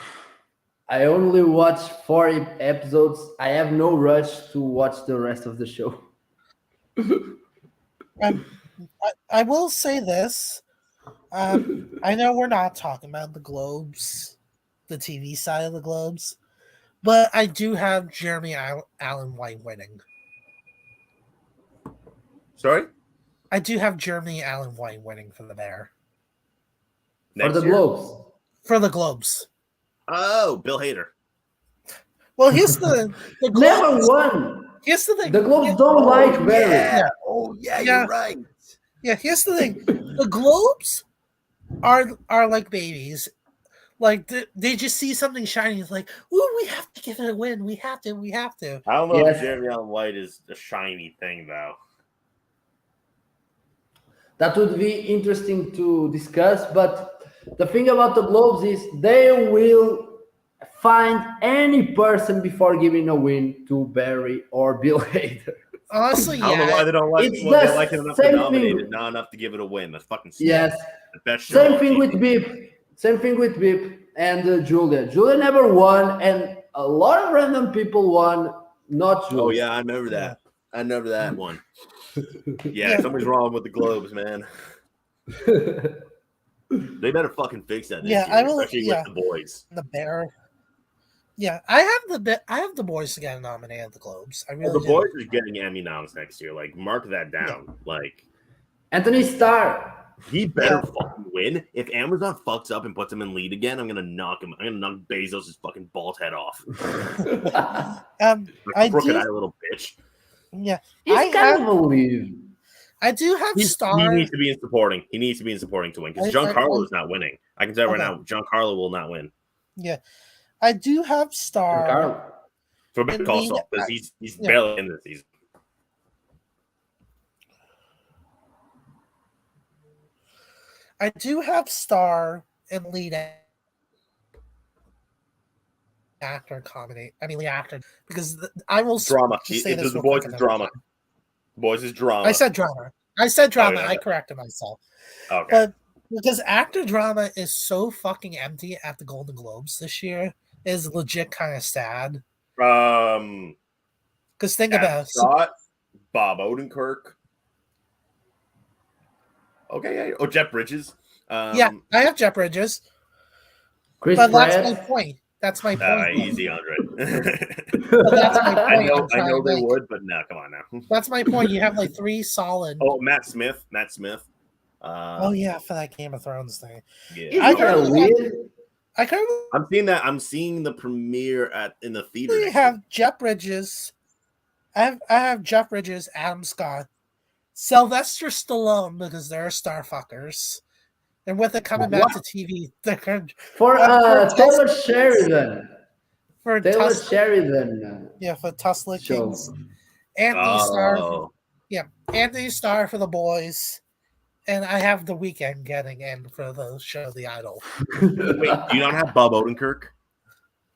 I only watched 4 episodes. I have no rush to watch the rest of the show. I will say this. I know we're not talking about the Globes, the TV side of the Globes, but I do have Jeremy Allen White winning. Sorry? I do have Jeremy Allen White winning for The Bear. For the Globes. For the Globes. Oh, Bill Hader. Well, here's the Globes. Never won. Here's the thing. The Globes don't like Barry. Yeah. Oh, yeah, you're right. Yeah, here's the thing. The Globes are like babies. Like, they just see something shiny. It's like, ooh, we have to give it a win. We have to. I don't know if Jeremy Allen White is a shiny thing, though. That would be interesting to discuss, but the thing about the Globes is they will find any person before giving a win to Barry or Bill Hader. Honestly, yeah. I don't know why they don't like it. Well, they like it enough to nominate it, not enough to give it a win. That's fucking stupid. Yes. The best show Same thing with Beep. and Julia. Julia never won, and a lot of random people won. Not Julia. Oh yeah, I remember that. I remember that one. Yeah, something's wrong with the Globes, man. They better fucking fix that this year, especially with the boys. The Bear. Yeah, I have the boys to get nominated at the Globes. I really the boys are getting Emmy noms next year. Like, mark that down. Yeah. Like, Anthony Starr. He better fucking win. If Amazon fucks up and puts him in lead again, I'm gonna knock him. I'm gonna knock Bezos' fucking bald head off. Crooked eye little bitch. Yeah, I can't believe. I do have Star. He needs to be in supporting. He needs to be in supporting to win because Giancarlo is not winning. I can tell you right now, Giancarlo will not win. Yeah, I do have Star. For Better Call Saul because he's barely in this season. I do have Star and lead actor comedy. I mean, lead actor because I will drama. Just say this the boys is drama. Boys is drama. I said drama. I corrected myself. Okay. But because actor drama is so fucking empty at the Golden Globes this year is legit kind of sad. Because think about Scott, Bob Odenkirk. Okay, yeah. Oh, Jeff Bridges. I have Jeff Bridges. Chris but Pratt. That's my point. That's my point. Easy, Andre. That's my point. I know they would, but no, come on now. That's my point. You have like three solid. Oh, Matt Smith. Oh yeah, for that Game of Thrones thing. Yeah. I'm seeing that. I'm seeing the premiere in the theater. We have Jeff Bridges. I have Jeff Bridges, Adam Scott, Sylvester Stallone because they're star fuckers. And with it coming back to TV, they're for Taylor Sheridan. For Taylor Sheridan. Yeah, for Tussle Kings. Anthony Starr. Yeah, Anthony Starr for the boys. And I have The Weeknd getting in for the show The Idol. Wait, do you not have Bob Odenkirk?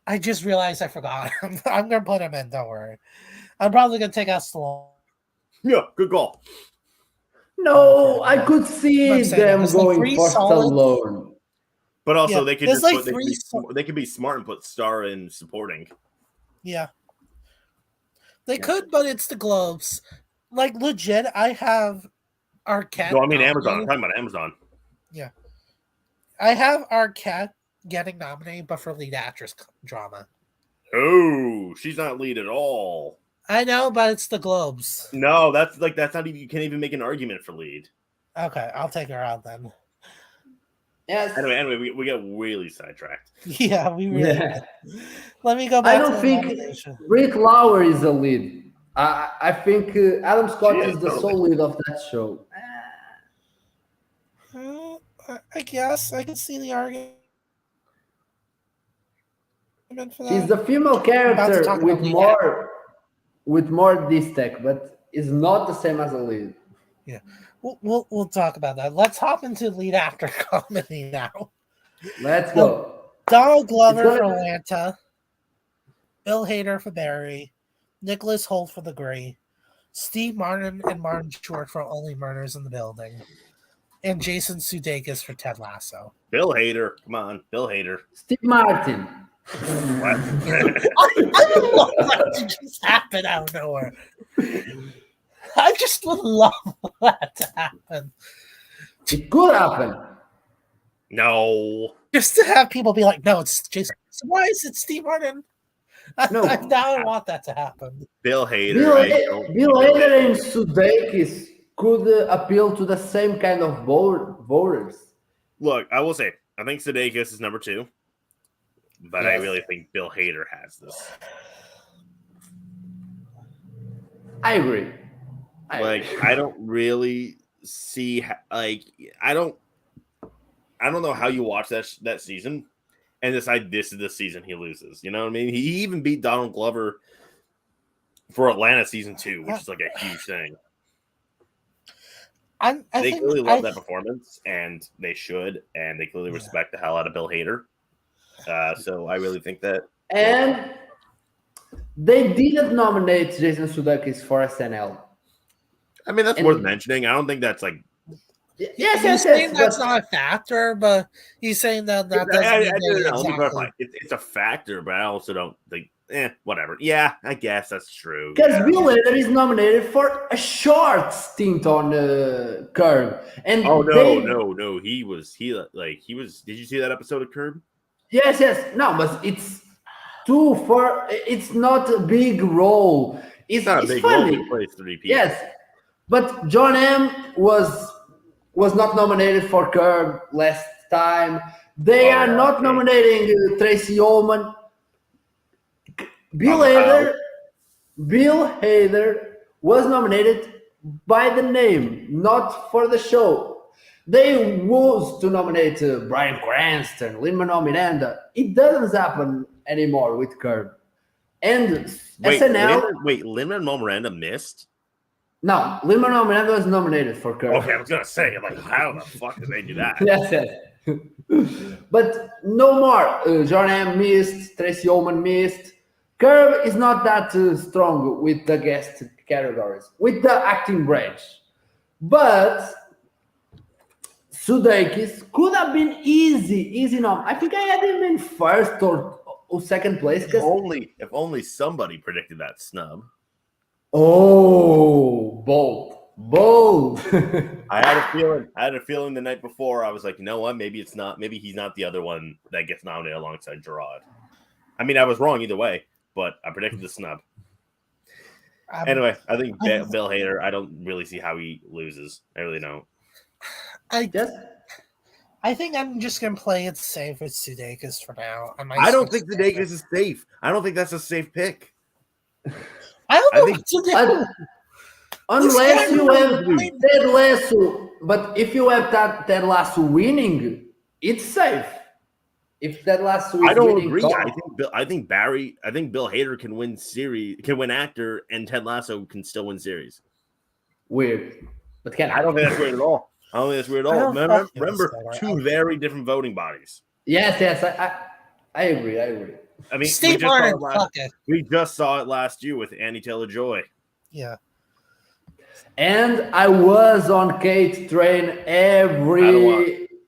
I just realized I forgot. I'm going to put him in, don't worry. I'm probably going to take out Stallone. Yeah, good call. No, I could see them going for Stallone. But also, they could they could be smart and put Star in supporting. Yeah. They could, but it's the Globes. Like, legit, I have Arquette. No, I mean Amazon. I'm talking about Amazon. Yeah. I have Arquette getting nominated, but for lead actress drama. Oh, she's not lead at all. I know, but it's the Globes. No, that's not even. You can't even make an argument for lead. Okay, I'll take her out then. Yes. Anyway, we get really sidetracked. Yeah, we really. Yeah. Let me go back. I don't think Rick Lauer is a lead. I think Adam Scott is the sole lead of that show. I guess I can see the argument. For that. She's the female character with more distech, but is not the same as a lead. Yeah, we'll talk about that. Let's hop into lead actor comedy now. Let's go. Donald Glover for Atlanta, Bill Hader for Barry, Nicholas Hoult for The Gray, Steve Martin and Martin Short for Only Murders in the Building, and Jason Sudeikis for Ted Lasso. Bill Hader, come on, Bill Hader. Steve Martin. I would love that to just happen out of nowhere. I just would love that to happen. It could happen. No. Just to have people be like, no, it's Jason. So why is it Steve Martin? No. Now I want that to happen. Bill Hader. Bill Hader and Sudeikis could appeal to the same kind of voters. Look, I will say, I think Sudeikis is number 2. But yes. I really think Bill Hader has this. I agree. I don't really see I don't know how you watch that season and decide this is the season he loses. You know what I mean? He even beat Donald Glover for Atlanta season 2, which is like a huge thing. They clearly love that performance, and they should, and they clearly respect the hell out of Bill Hader. So I really think that. And they didn't nominate Jason Sudeikis for SNL. I mean, that's worth mentioning. I don't think that's like He's saying that's not a factor, but he's saying that doesn't mean let me clarify. It's a factor, but I also don't think. Whatever. Yeah, I guess that's true. Because Bill Hader is nominated for a short stint on Curb, and no, he was. Did you see that episode of Curb? Yes. No, but it's it's not a big role. It's not a big funny. Role. He plays 3 people. Yes, but John M was not nominated for Curb last time. They are not nominating Tracy Ullman. Bill Hader was nominated by the name, not for the show. They was to nominate Bryan Cranston, Lin-Manuel Miranda. It doesn't happen anymore with Curb. And SNL... Lin-Manuel Miranda missed? No, Lin-Manuel Miranda was nominated for Curb. Okay, I was going to say, how the fuck did they do that? Yes. But no more. John M. missed, Tracy Ullman missed. Curb is not that strong with the guest categories, with the acting branch. But Sudeikis could have been easy enough. I think I had him in first or second place. If only somebody predicted that snub. Oh, bold. I had a feeling the night before. I was like, you know what? Maybe it's not. Maybe he's not the other one that gets nominated alongside Gerard. I mean, I was wrong either way. But I predicted the snub. Anyway, I think Bill Hader, I don't really see how he loses. I really don't. I think I'm just going to play it safe with Sudeikis for now. I don't think Sudeikis is safe. I don't think that's a safe pick. I don't know what to do. Unless you have Ted Lasso. But if you have Ted Lasso winning, it's safe. If Ted Lasso is I don't agree. I think Bill Hader can win actor, and Ted Lasso can still win series. Weird. But I don't think that's weird at all. Remember, two very different voting bodies. Yes. I agree. I mean, we just saw it last year with Anya Taylor-Joy. Yeah. And I was on Kate train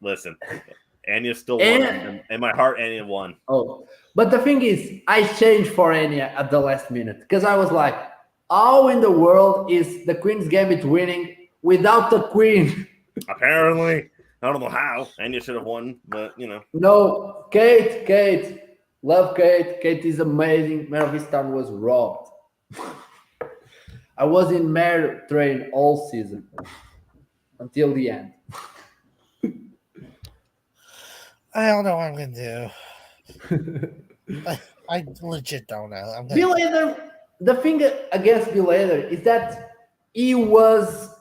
Listen. Anya still won. In my heart, Anya won. Oh, but the thing is, I changed for Anya at the last minute because I was like, how in the world is the Queen's Gambit winning without the Queen? Apparently. I don't know how. Anya should have won, but, No, Kate. Love Kate. Kate is amazing. Mare of Easttown was robbed. I was in Mare train all season until the end. I don't know what I'm going to do. I legit don't know. Bill Hader, the thing against Bill Hader is that he was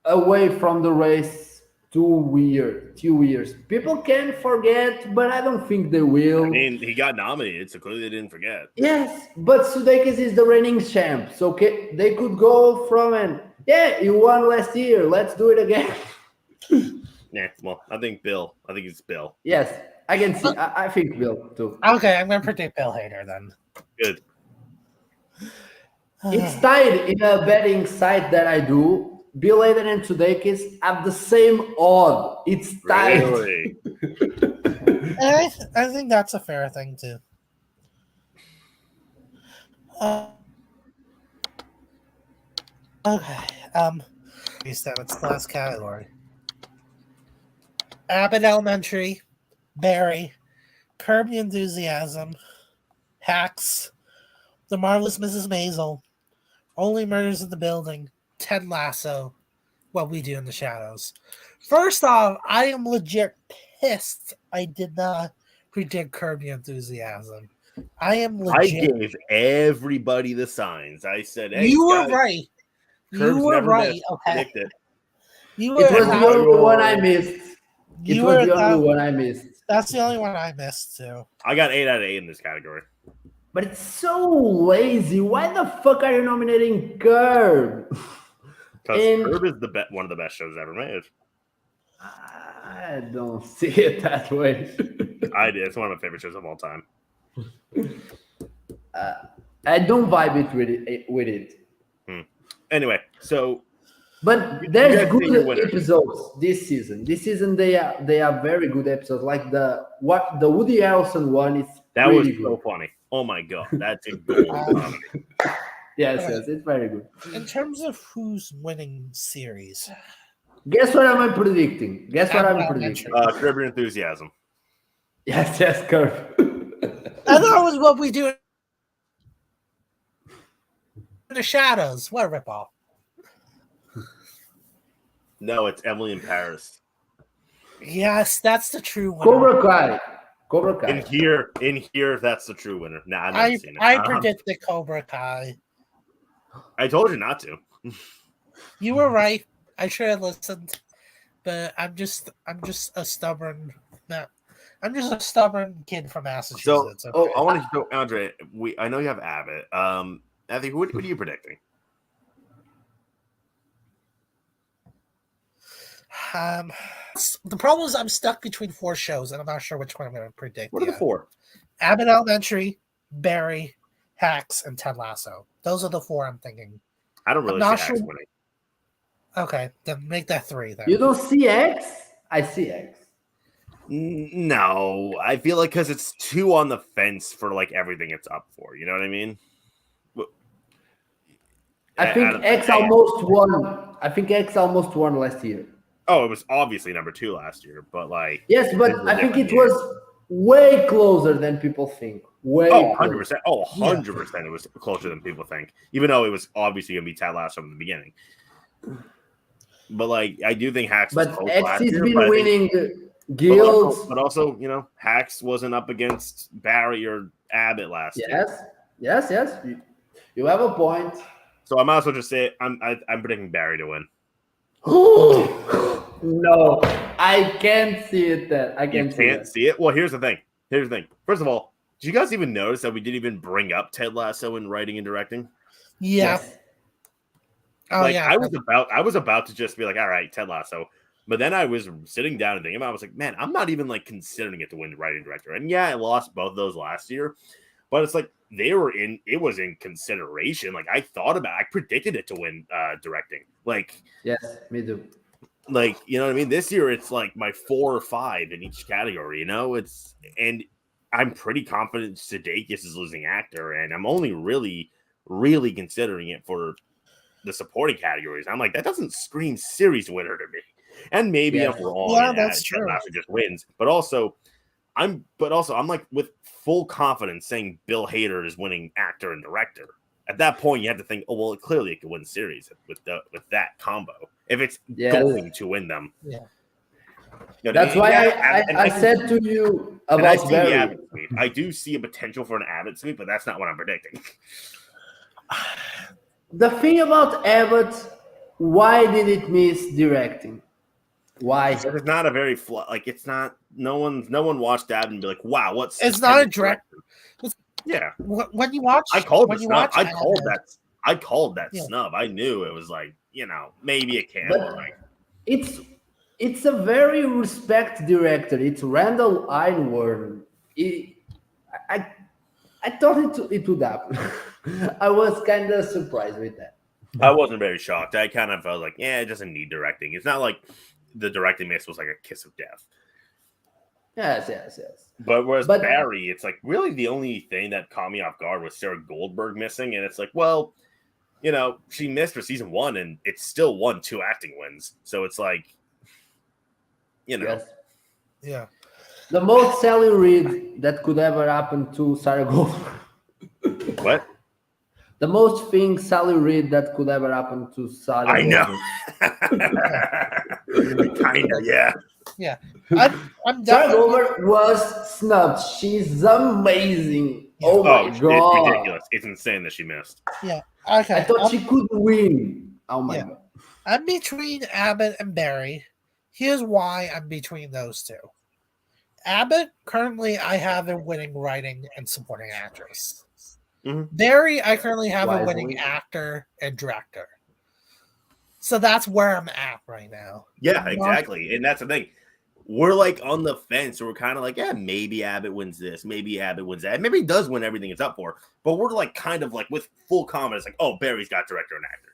away from the race 2 years. People can forget, but I don't think they will. I mean, he got nominated, so clearly they didn't forget. Yes, but Sudeikis is the reigning champ, so they could go from he won last year. Let's do it again. Yeah, well, I think it's Bill. Yes, I can see. I think Bill too. Okay, I'm going to predict Bill Hader then. Good. It's tied in a betting site that I do. Bill Hader and Sudeikis have the same odd. It's tied. Really? And I think that's a fair thing too. Okay. It's the last category. Abbott Elementary, Barry, Curb Your Enthusiasm, Hacks, The Marvelous Mrs. Maisel, Only Murders in the Building, Ted Lasso, What We Do in the Shadows. First off, I am legit pissed I did not predict Curb Your Enthusiasm. I gave everybody the signs. I said, hey, you were right. Curb's you were right. Okay. It was the only one I missed. It was the only one I missed. That's the only one I missed too. I got 8 out of 8 in this category. But it's so lazy. Why the fuck are you nominating Curb? Because Curb is one of the best shows ever made. I don't see it that way. I did. It's one of my favorite shows of all time. I don't vibe it with it. Anyway, so But there's good episodes this season. This season they are very good episodes. Like the Woody Harrelson one is that was good. so funny. Oh my god, that's a gold comedy. Yes, it's very good. In terms of who's winning series, guess what am I predicting? Guess what I'm predicting? Curb Your Enthusiasm. Yes, Curb. I thought it was what we do in the shadows. What a ripoff. No, it's Emily in Paris. Yes, that's the true winner. Cobra Kai. In here, that's the true winner. Nah, I've never seen it. I predicted Cobra Kai. I told you not to. You were right. I should have listened, but I'm just a stubborn. I'm just a stubborn kid from Massachusetts. So, I want to know, Andre. I know you have Abbott. I think what are you predicting? The problem is I'm stuck between 4 shows, and I'm not sure which one I'm going to predict. What are the 4? Abbott Elementary, Barry, Hacks, and Ted Lasso. Those are the 4 I'm thinking. I don't really see Hacks winning. Okay, then make that 3. Then you don't see X? I see X. No, I feel like because it's too on the fence for like everything it's up for. You know what I mean? I think X almost won. I think X almost won last year. Oh, it was obviously number 2 last year, but like yes, but I think it was way closer than people think. Way 100%. Oh, 100% it was closer than people think. Even though it was obviously going to be Ted Lasso from the beginning. But like, I do think Hacks. But was close X last has year, been winning guilds. But also, you know, Hacks wasn't up against Barry or Abbott last year. Yes. You have a point. So I might as well just say I'm predicting Barry to win. No, I can't see it. I can't see it. Well, here's the thing. First of all, did you guys even notice that we didn't even bring up Ted Lasso in writing and directing? Yeah. Yes. Oh like, yeah. I was about to just be like, all right, Ted Lasso. But then I was sitting down and thinking about it. I was like, man, I'm not even like considering it to win writing and director. And yeah, I lost both of those last year. But it's like it was in consideration. Like I predicted it to win directing. Like, yes, me too. Like, you know what I mean? This year it's like my 4 or 5 in each category, you know? And I'm pretty confident Sudeikis is losing actor, and I'm only really, really considering it for the supporting categories. I'm like, that doesn't scream series winner to me. And maybe I'm wrong. Yeah, that's true. Lasso just wins. But also I'm like with full confidence saying Bill Hader is winning actor and director. At that point, you have to think, oh well, clearly it could win series with that combo if it's going to win them. Yeah, you know, that's why I said to you about Barry. I do see a potential for an Abbott sweep, but that's not what I'm predicting. The thing about Abbott, why did it miss directing? Why? Because it's not a very it's not. No one watched Abbott and be like, wow, what's it's not a director. Yeah. When you watch, I called that snub. I knew it was like, you know, maybe it can. Right. It's a very respect director. It's Randall Einhorn. I thought it would happen. I was kind of surprised with that. I wasn't very shocked. I kind of felt like, yeah, it doesn't need directing. It's not like the directing miss was like a kiss of death. Yes. But Barry, it's like really the only thing that caught me off guard was Sarah Goldberg missing. And it's like, well, you know, she missed for season 1 and it still won 2 acting wins. So it's like, you know. Yes. Yeah. The most Sally Reid that could ever happen to Sarah Goldberg. What? The most thing Sally Reid that could ever happen to Sarah Goldberg. I know. Kinda, yeah. Yeah, I'm Sarah Goldberg was snubbed. She's amazing. Oh my god, it's ridiculous! It's insane that she missed. Yeah, okay. I thought she could win. Oh my god. I'm between Abbott and Barry. Here's why I'm between those two. Abbott currently I have a winning writing and supporting actress. Mm-hmm. Barry I currently have a winning actor and director. So that's where I'm at right now. Yeah, exactly. And that's the thing. We're like on the fence. So we're kind of like, yeah, maybe Abbott wins this. Maybe Abbott wins that. Maybe he does win everything it's up for. But we're like kind of like with full confidence, like, oh, Barry's got director and actor.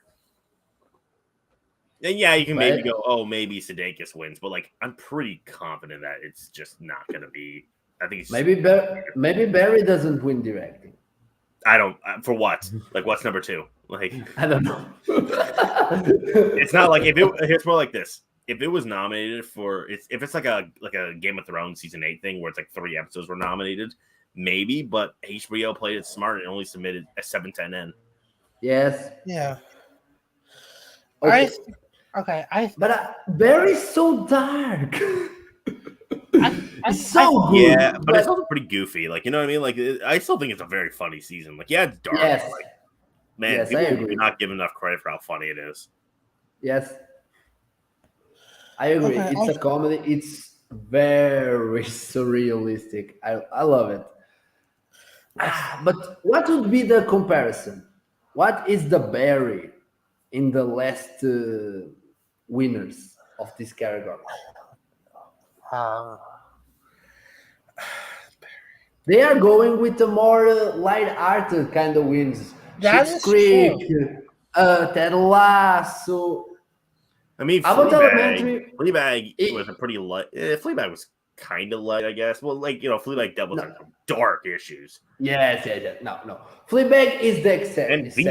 And yeah, you can maybe go, oh, maybe Sudeikis wins, but like I'm pretty confident that it's just not going to be. I think it's maybe Barry doesn't win directing. I don't for what? Like what's number 2? Like I don't know. It's not like it's more like this. If it was nominated for if it's like a Game of Thrones season 8 thing where it's like 3 episodes were nominated, maybe, but HBO played it smart and only submitted a 710N. Yes. Yeah. Okay. But Barry's so dark. It's so good. Yeah, but it's also pretty goofy. Like, you know what I mean? Like, I still think it's a very funny season. Like, yeah, it's dark. Yes. But like, man, people are not giving enough credit for how funny it is. Yes. I agree. Okay, It's a comedy. It's very surrealistic. I love it. But what would be the comparison? What is the Barry in the last winners of this category? They are going with a more light-hearted kind of wins. Schitt's Creek, Ted Lasso. I mean, Fleabag was a pretty light. Fleabag was kind of light, I guess. Well, like, you know, Fleabag dealt with some dark issues. Yes. No. Fleabag is the exception. Veep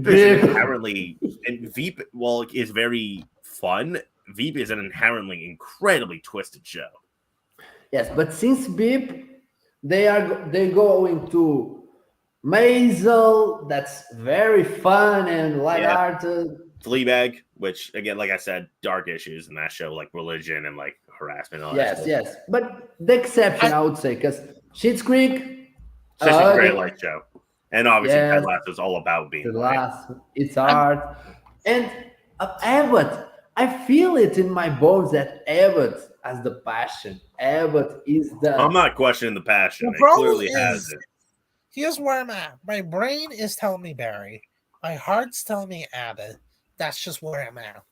is inherently, and Veep, while is very fun, Veep is an inherently incredibly twisted show. Yes, but since Veep, they go into Maisel, that's very fun and lighthearted. Fleabag, which again, like I said, dark issues in that show, like religion and like harassment. And all that yes. But the exception, I would say, because Schitt's Creek, it's a very light show, and obviously Ted Lasso is all about being light. It's art, and Abbott. I feel it in my bones that Abbott has the passion. Abbott is the. I'm not questioning the passion. The problem clearly has it. Here's where I'm at. My brain is telling me Barry. My heart's telling me Abbott. That's just where I'm at.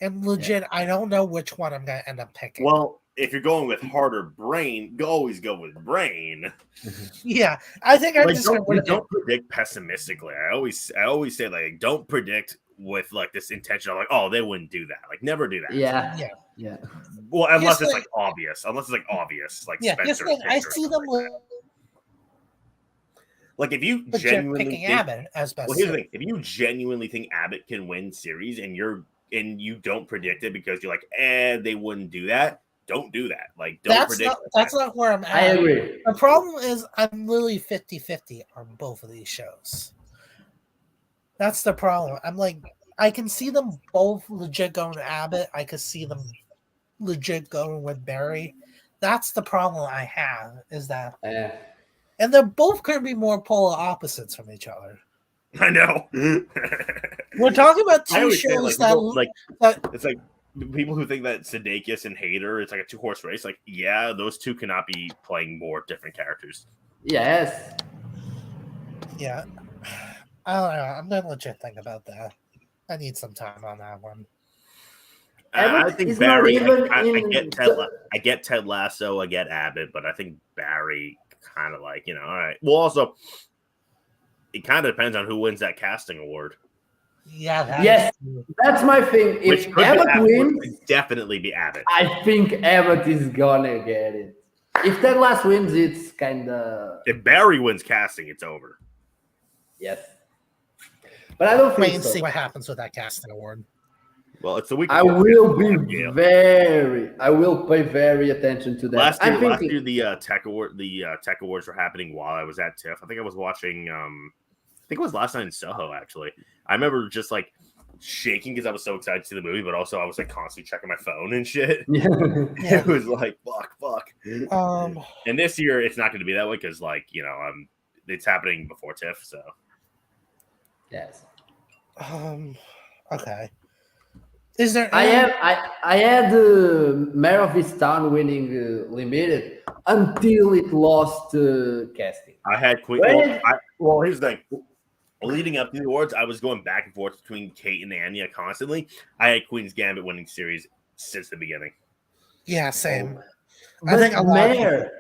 And legit, I don't know which one I'm going to end up picking. Well, if you're going with harder brain, always go with brain. Yeah, I think I'm just going to don't predict pessimistically. I always say like don't predict with like this intention of like, oh, they wouldn't do that. Like never do that. Yeah. Well, unless it's like obvious. Like Spencer. I see them. Like if you genuinely picking Abbott as best. Well, here's the thing: if you genuinely think Abbott can win series, and you don't predict it because you're like, they wouldn't do that. Don't do that. Like, don't predict. That's not where I'm at. I agree. The problem is I'm literally 50-50 on both of these shows. That's the problem. I'm like, I can see them both legit going to Abbott. I could see them legit going with Barry. That's the problem I have, is that. And they're both going to be more polar opposites from each other. I know. We're talking about two shows it's like people who think that Sudeikis and Hader, it's like a 2-horse race. Like, yeah, those two cannot be playing more different characters. Yes. Yeah. I don't know. I'm going to legit think about that. I need some time on that one. I think Barry. I get Ted Lasso. I get Abbott, but I think Barry kind of like, all right. Well, also, it kind of depends on who wins that casting award. Yeah. That's my thing. If Abbott wins, it'd definitely be Abbott. I think Abbott is gonna get it. If Ted Lasso wins, it's kind of. If Barry wins casting, it's over. Yes. But I don't wait and see what happens with that casting award. Well, it's the week. I will pay very attention to that. Last year, the tech awards were happening while I was at TIFF. I think I was watching. I think it was last night in Soho. Actually, I remember just like shaking because I was so excited to see the movie, but also I was like constantly checking my phone and shit. Yeah. It was like fuck. And this year it's not going to be that way because it's happening before TIFF. So. Yes. Okay. Is there? I had Mayor of This Town winning Limited until it lost casting. I had Queen. Well, here's the thing. Leading up to the awards, I was going back and forth between Kate and Anya constantly. I had Queen's Gambit winning series since the beginning. Yeah, same. I think Mayor.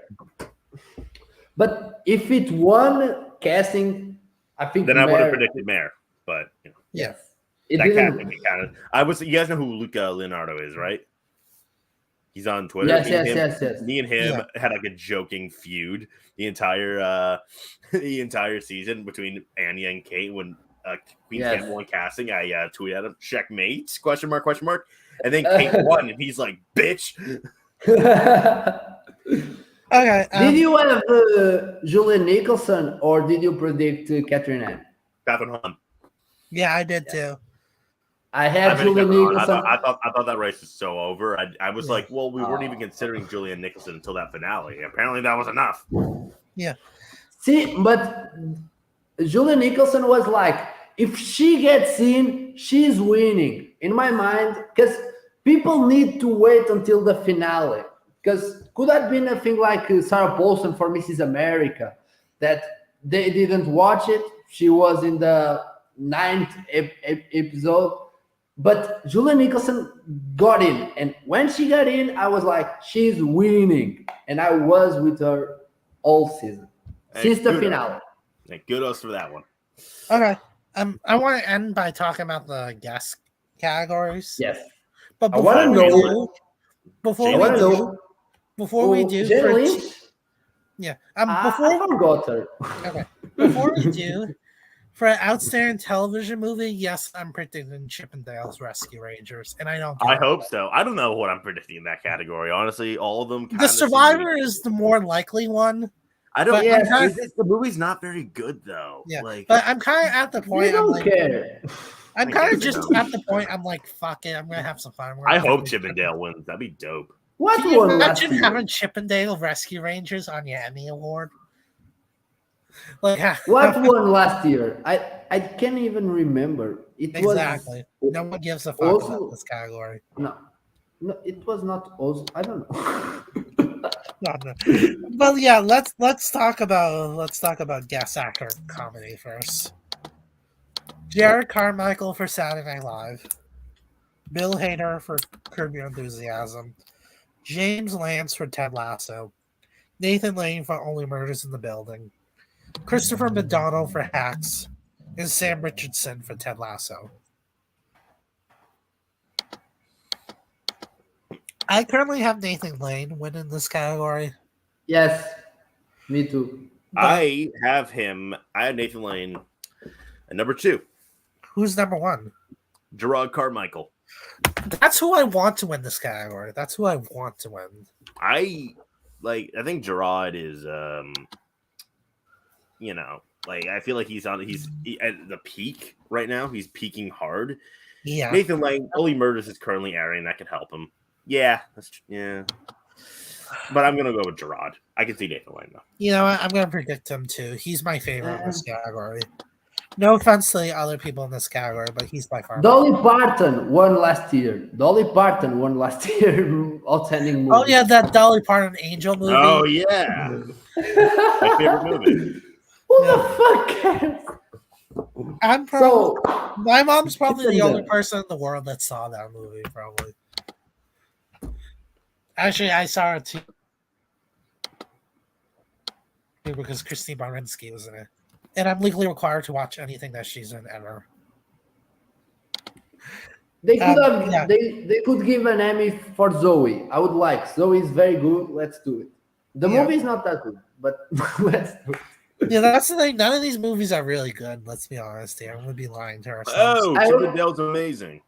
But if it won casting, I think then I would have predicted Mayor. But yeah. That casting be counted. You guys know who Luca Leonardo is, right? He's on Twitter. Yes. Me and him had like a joking feud the entire season between Anya and Kate when Queen's Gambit won casting. I tweeted at him, checkmate, question mark. And then Kate won, and he's like, bitch. Okay. Did you have Julian Nicholson, or did you predict Catherine Ann? Catherine Hahn. Yeah, I did too. I had Julian Nicholson. I thought that race was so over. I was like, well, we weren't even considering Julian Nicholson until that finale. Apparently, that was enough. Yeah. See, but Julian Nicholson was like, if she gets in, she's winning. In my mind, because people need to wait until the finale. Because could have been a thing like Sarah Paulson for Mrs. America, that they didn't watch it. She was in the 9th episode. But Julia Nicholson got in. And when she got in, I was like, she's winning. And I was with her all season. Since the finale. Kudos for that one. Okay. I want to end by talking about the guest categories. Yes. But before we do, yeah. I forgot her. Okay. Before we do, for an outstanding television movie, yes, I'm predicting Chip 'n Dale's Rescue Rangers, and I don't. I hope so. I don't know what I'm predicting in that category. Honestly, all of them. The Survivor is the more likely one. I don't. Yeah, the movie's not very good though. Yeah, but I'm kind of at the point. I'm kind of just at the point. I'm like, fuck it. I'm gonna have some fun. I hope Chip 'n Dale wins. That'd be dope. What Can you imagine having Chip 'n Dale Rescue Rangers on your Emmy Award? Like, what won last year? I can't even remember. Exactly. No one gives a fuck about this category. No, it was not also. I don't know. No. Well, yeah. Let's talk about guest actor comedy first. Jared Carmichael for Saturday Night Live, Bill Hader for Curb Your Enthusiasm, James Lance for Ted Lasso, Nathan Lane for Only Murders in the Building, Christopher McDonald for Hacks, and Sam Richardson for Ted Lasso. I currently have Nathan Lane winning this category. Yes, me too. I have Nathan Lane at number 2. Who's number 1? Gerard Carmichael. That's who I want to win this category. That's who I want to win. I think Gerard is I feel like he's at the peak right now. He's peaking hard. Yeah. Nathan Lane, Only Murders is currently airing. That could help him. Yeah. But I'm gonna go with Gerard. I can see Nathan Lane though. You know what? I'm gonna predict him too. He's my favorite in this category. No offense to the other people in this category, but he's by far. Dolly Parton won last year. Outstanding movie. Oh yeah, that Dolly Parton Angel movie. Oh yeah. My favorite movie. Who the fuck cares? My mom's probably the only person in the world that saw that movie, probably. Actually, I saw it too because Christine Baranski was in it. And I'm legally required to watch anything that she's in ever. They could give an Emmy for Zoe. I would like. Zoe is very good. Let's do it. The movie is not that good, but let's do it. Yeah, that's the thing. None of these movies are really good. Let's be honest here. I'm gonna be lying to ourselves. Oh, Chip 'n Dale's amazing.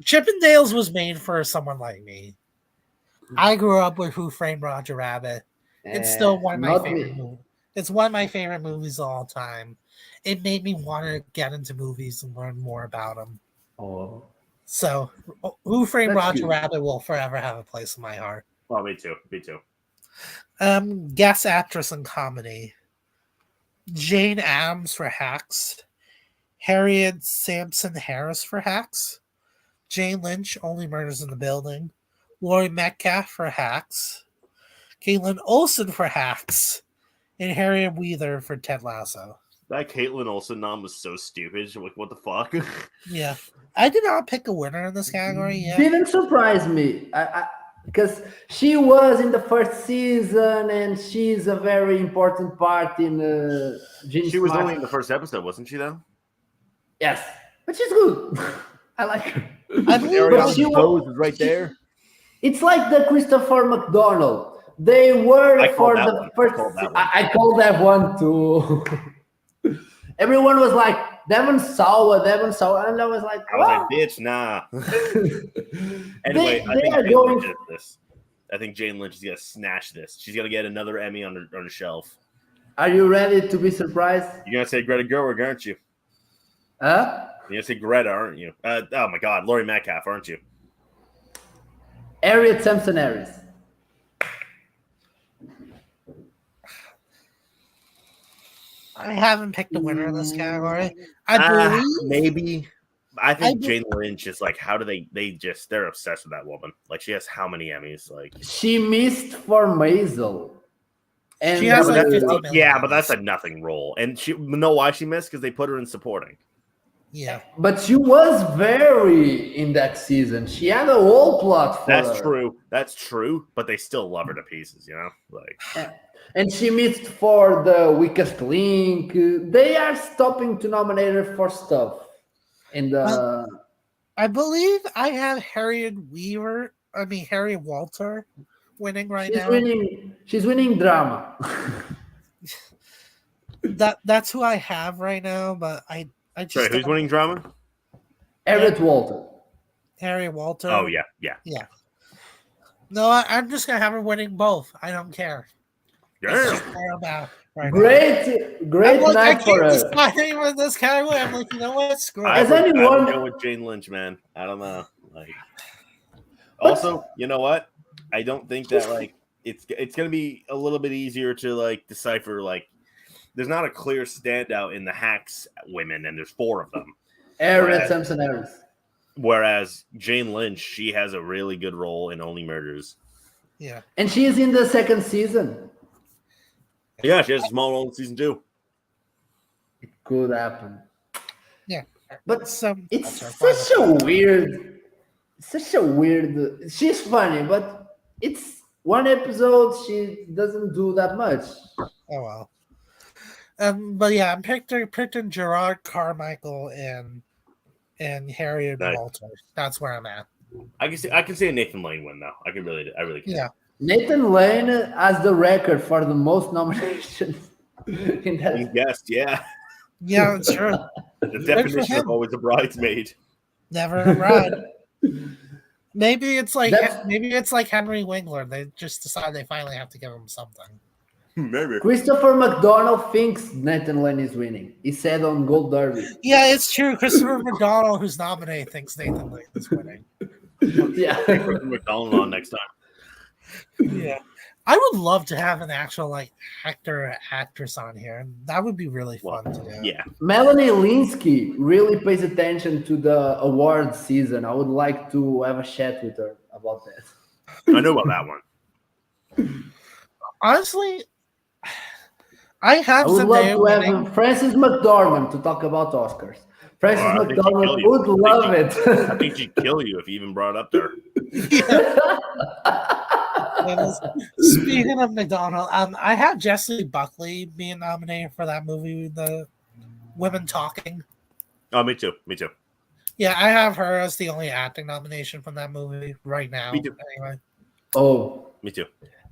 Chip 'n Dale's was made for someone like me. I grew up with Who Framed Roger Rabbit. It's still one of my favorite movies. It's one of my favorite movies of all time. It made me want to get into movies and learn more about them. Oh, so Who Framed Roger Rabbit will forever have a place in my heart. Well, me too. Guest actress in comedy: Jane Addams for Hacks, Harriet Sampson Harris for Hacks, Jane Lynch, Only Murders in the Building, Laurie Metcalf for Hacks, Caitlin Olsen for Hacks, and Harriet Weather for Ted Lasso. That Caitlin Olsen nom was so stupid. Like, what the fuck? Yeah. I did not pick a winner in this category yet. Didn't surprise me. because she was in the first season and she's a very important part in Gene She was Smart. only in the first episode, wasn't she? Though. Yes, but she's good. I like her. I believe Ariana's she pose is right there. It's like the Christopher McDonald. They were I for called that the one. first. I called that one. I called that one too. Everyone was like, Devon Sawa, and I was like, I was like, bitch, nah. Anyway, I think Jane Lynch is this. I think Jane Lynch is gonna snatch this. She's gonna get another Emmy on her shelf. Are you ready to be surprised? You're gonna say Greta Gerwig, aren't you? Huh? You're gonna say Greta, aren't you? Oh my God, Laurie Metcalf, aren't you? Harriet Sampson Harris. I haven't picked a winner in this category. I believe maybe. I think Jane Lynch is like, how do they're obsessed with that woman. Like, she has how many Emmys? Like, she missed for Maisel. And she has like 50 million. Yeah, but that's a nothing role. And she know why she missed? Because they put her in supporting. Yeah, but she was very in that season. She had a whole plot for That's her. true. That's true. But they still love her to pieces, you know? Like, and she missed for the Weakest Link. They are stopping to nominate her for stuff. In the, I believe I have Harriet Walter winning right now. She's winning drama. That's who I have right now, but I just. Sorry, who's winning drama? Harriet Walter. Harriet Walter. Oh yeah. No, I'm just gonna have her winning both. I don't care. Yeah. Great night for her. Deciding with this category, I'm like, you know what? Screw it. I would go with Jane Lynch, man. I don't know. Like, also, you know what? I don't think that like it's gonna be a little bit easier to like decipher. Like, there's not a clear standout in the Hacks women, and there's 4 of them. Harriet Sampson Harris. Whereas Jane Lynch, she has a really good role in Only Murders. Yeah, and she is in the 2nd season. Yeah, she has a small role in season 2. It could happen. Yeah, but it's such a weird. She's funny, but it's one episode. She doesn't do that much. Oh well. But yeah, I'm picking Gerard Carmichael and Harriet Walter. That's where I'm at. I can see a Nathan Lane win though. I really can. Yeah. Nathan Lane has the record for the most nominations in that. You guessed, yeah. Yeah, it's true. The definition of always a bridesmaid. Never a bride. Maybe it's like Henry Winkler. They just decide they finally have to give him something. Maybe. Christopher McDonald thinks Nathan Lane is winning. He said on Gold Derby. Yeah, it's true. Christopher McDonald, who's nominated, thinks Nathan Lane is winning. Yeah. Christopher McDonald on next time. Yeah. I would love to have an actual like actor or actress on here. That would be really fun to do. Yeah. Melanie Linsky really pays attention to the award season. I would like to have a chat with her about that. I know about that one. Honestly, I would love to have Frances McDormand to talk about Oscars. Frances McDormand would love it. I think she'd kill you if you even brought it up there. Speaking of McDonald, I have Jessie Buckley being nominated for that movie, The Women Talking. Oh, me too. Yeah, I have her as the only acting nomination from that movie right now. Me too. Anyway. Oh, me too.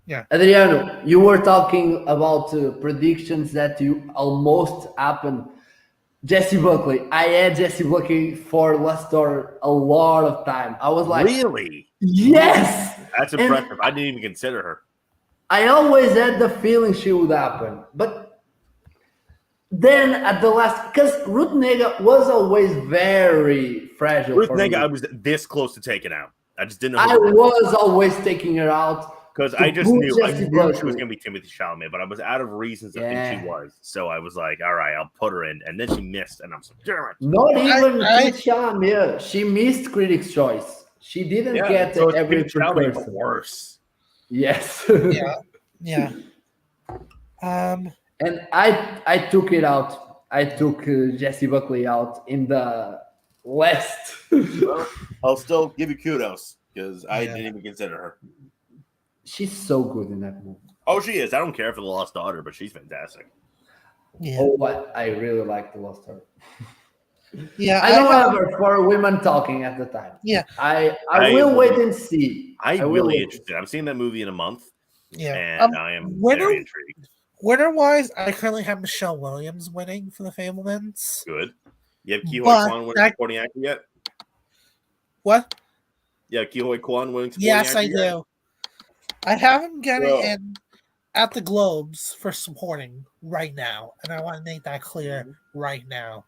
Yeah, Adriano, you were talking about predictions that you almost happened. Jessie Buckley. I had Jessie Buckley for Lester a lot of time. I was like, really? Yes. That's impressive. And I didn't even consider her. I always had the feeling she would happen, but then at the last, because Ruth Negga was always very fragile. Ruth Negga, I was this close to taking out. I just didn't know. I was always taking her out. Because I just knew she was going to be Timothy Chalamet, but I was out of reasons to think she was. So I was like, all right, I'll put her in. And then she missed, and I'm so damn it. Not even Timothy Chalamet. She missed Critics' Choice. She didn't get every person. Worse. Yes. Yeah. And I took it out. I took Jessie Buckley out in the last. Well, I'll still give you kudos because I didn't even consider her. She's so good in that movie. Oh, she is. I don't care for the Lost Daughter, but she's fantastic. Yeah. Oh, I really like the Lost Daughter. Yeah. I don't have her for women talking at the time. Yeah. I will wait and see. I'm really interested. I'm seeing that movie in a month. Yeah. And I am very intrigued. Winner-wise, I currently have Michelle Williams winning for The Fablemans. Good. You have Ke-Huy Quan winning supporting actor yet? What? Yeah, Ke-Huy Quan winning supporting Yes, actor I do. I have him getting in at the Globes for supporting right now, and I want to make that clear right now.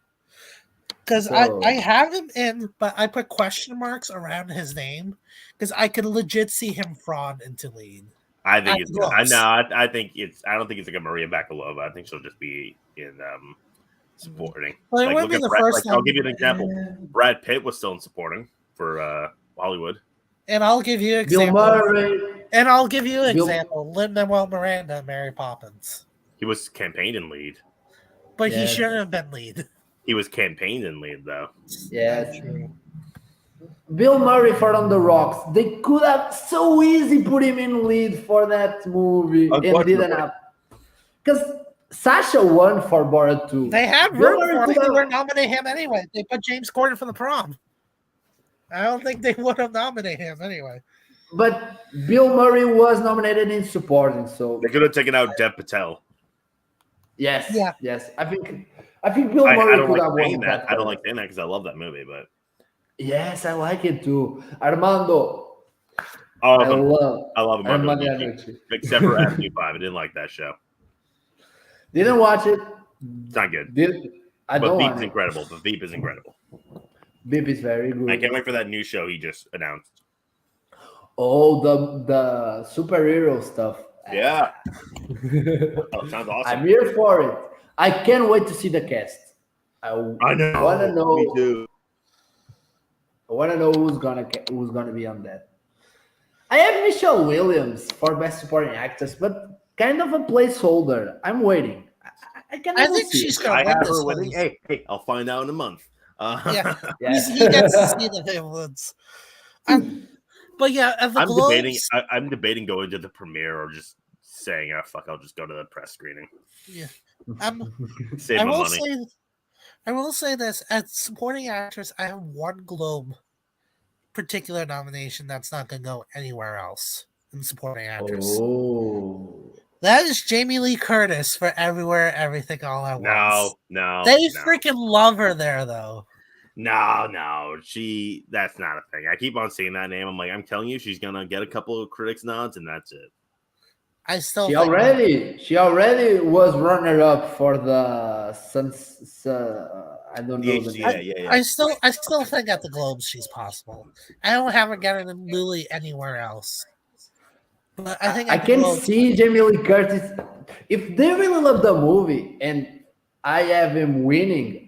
Because I have him in, but I put question marks around his name because I could legit see him fraud into lead. I think it's. I think it's. I don't think it's like a Maria Bakalova. I think she'll just be in supporting. Well, it wouldn't be the first time. I'll give you an example. Brad Pitt was still in supporting for Hollywood. And I'll give you an example. And I'll give you an example. Lin-Manuel Miranda, Mary Poppins. He was campaigned in lead. But he shouldn't have been lead. He was campaigned in lead, though. Yes. Bill Murray for On the Rocks. They could have so easy put him in lead for that movie and didn't have. Because Sasha won for Borat 2. They had room for him. They were nominating him anyway. They put James Corden for the prom. I don't think they would have nominated him anyway. But Bill Murray was nominated in supporting, so they could have taken out Dev Patel. Yes. Yeah. Yes. I think Bill Murray could have won that. I don't like saying that because I love that movie, but yes, I like it too. Armando. I love Armando. Except for Avenue 5. I didn't like that show. Didn't watch it. It's not good. But Veep's incredible. The Veep is incredible. Veep is very good. I can't wait for that new show he just announced. Oh, the superhero stuff. Yeah. Oh, sounds awesome. I'm here for it. I can't wait to see the cast. I know. Want to know? Me too. I want to know who's gonna be on that. I have Michelle Williams for Best Supporting Actress, but kind of a placeholder. I'm waiting. I think she's gonna win this winning. Hey, I'll find out in a month. He gets to see the Fablemans. But yeah, at the Globes, I'm debating going to the premiere or just saying, "Oh fuck, I'll just go to the press screening." Yeah, save my money. I will say this: as supporting actress, I have one Globe particular nomination that's not going to go anywhere else in supporting actress. Oh, that is Jamie Lee Curtis for Everywhere, Everything, All at Once. No, they freaking love her there, though. No, that's not a thing. I keep on seeing that name. I'm like, I'm telling you, she's gonna get a couple of critics nods, and that's it. She already was runner up for the I don't know the name. Yeah. I still think at the Globes she's possible. I don't have her getting a Lily anywhere else. But I think I can see Jamie Lee Curtis if they really love the movie and I have him winning.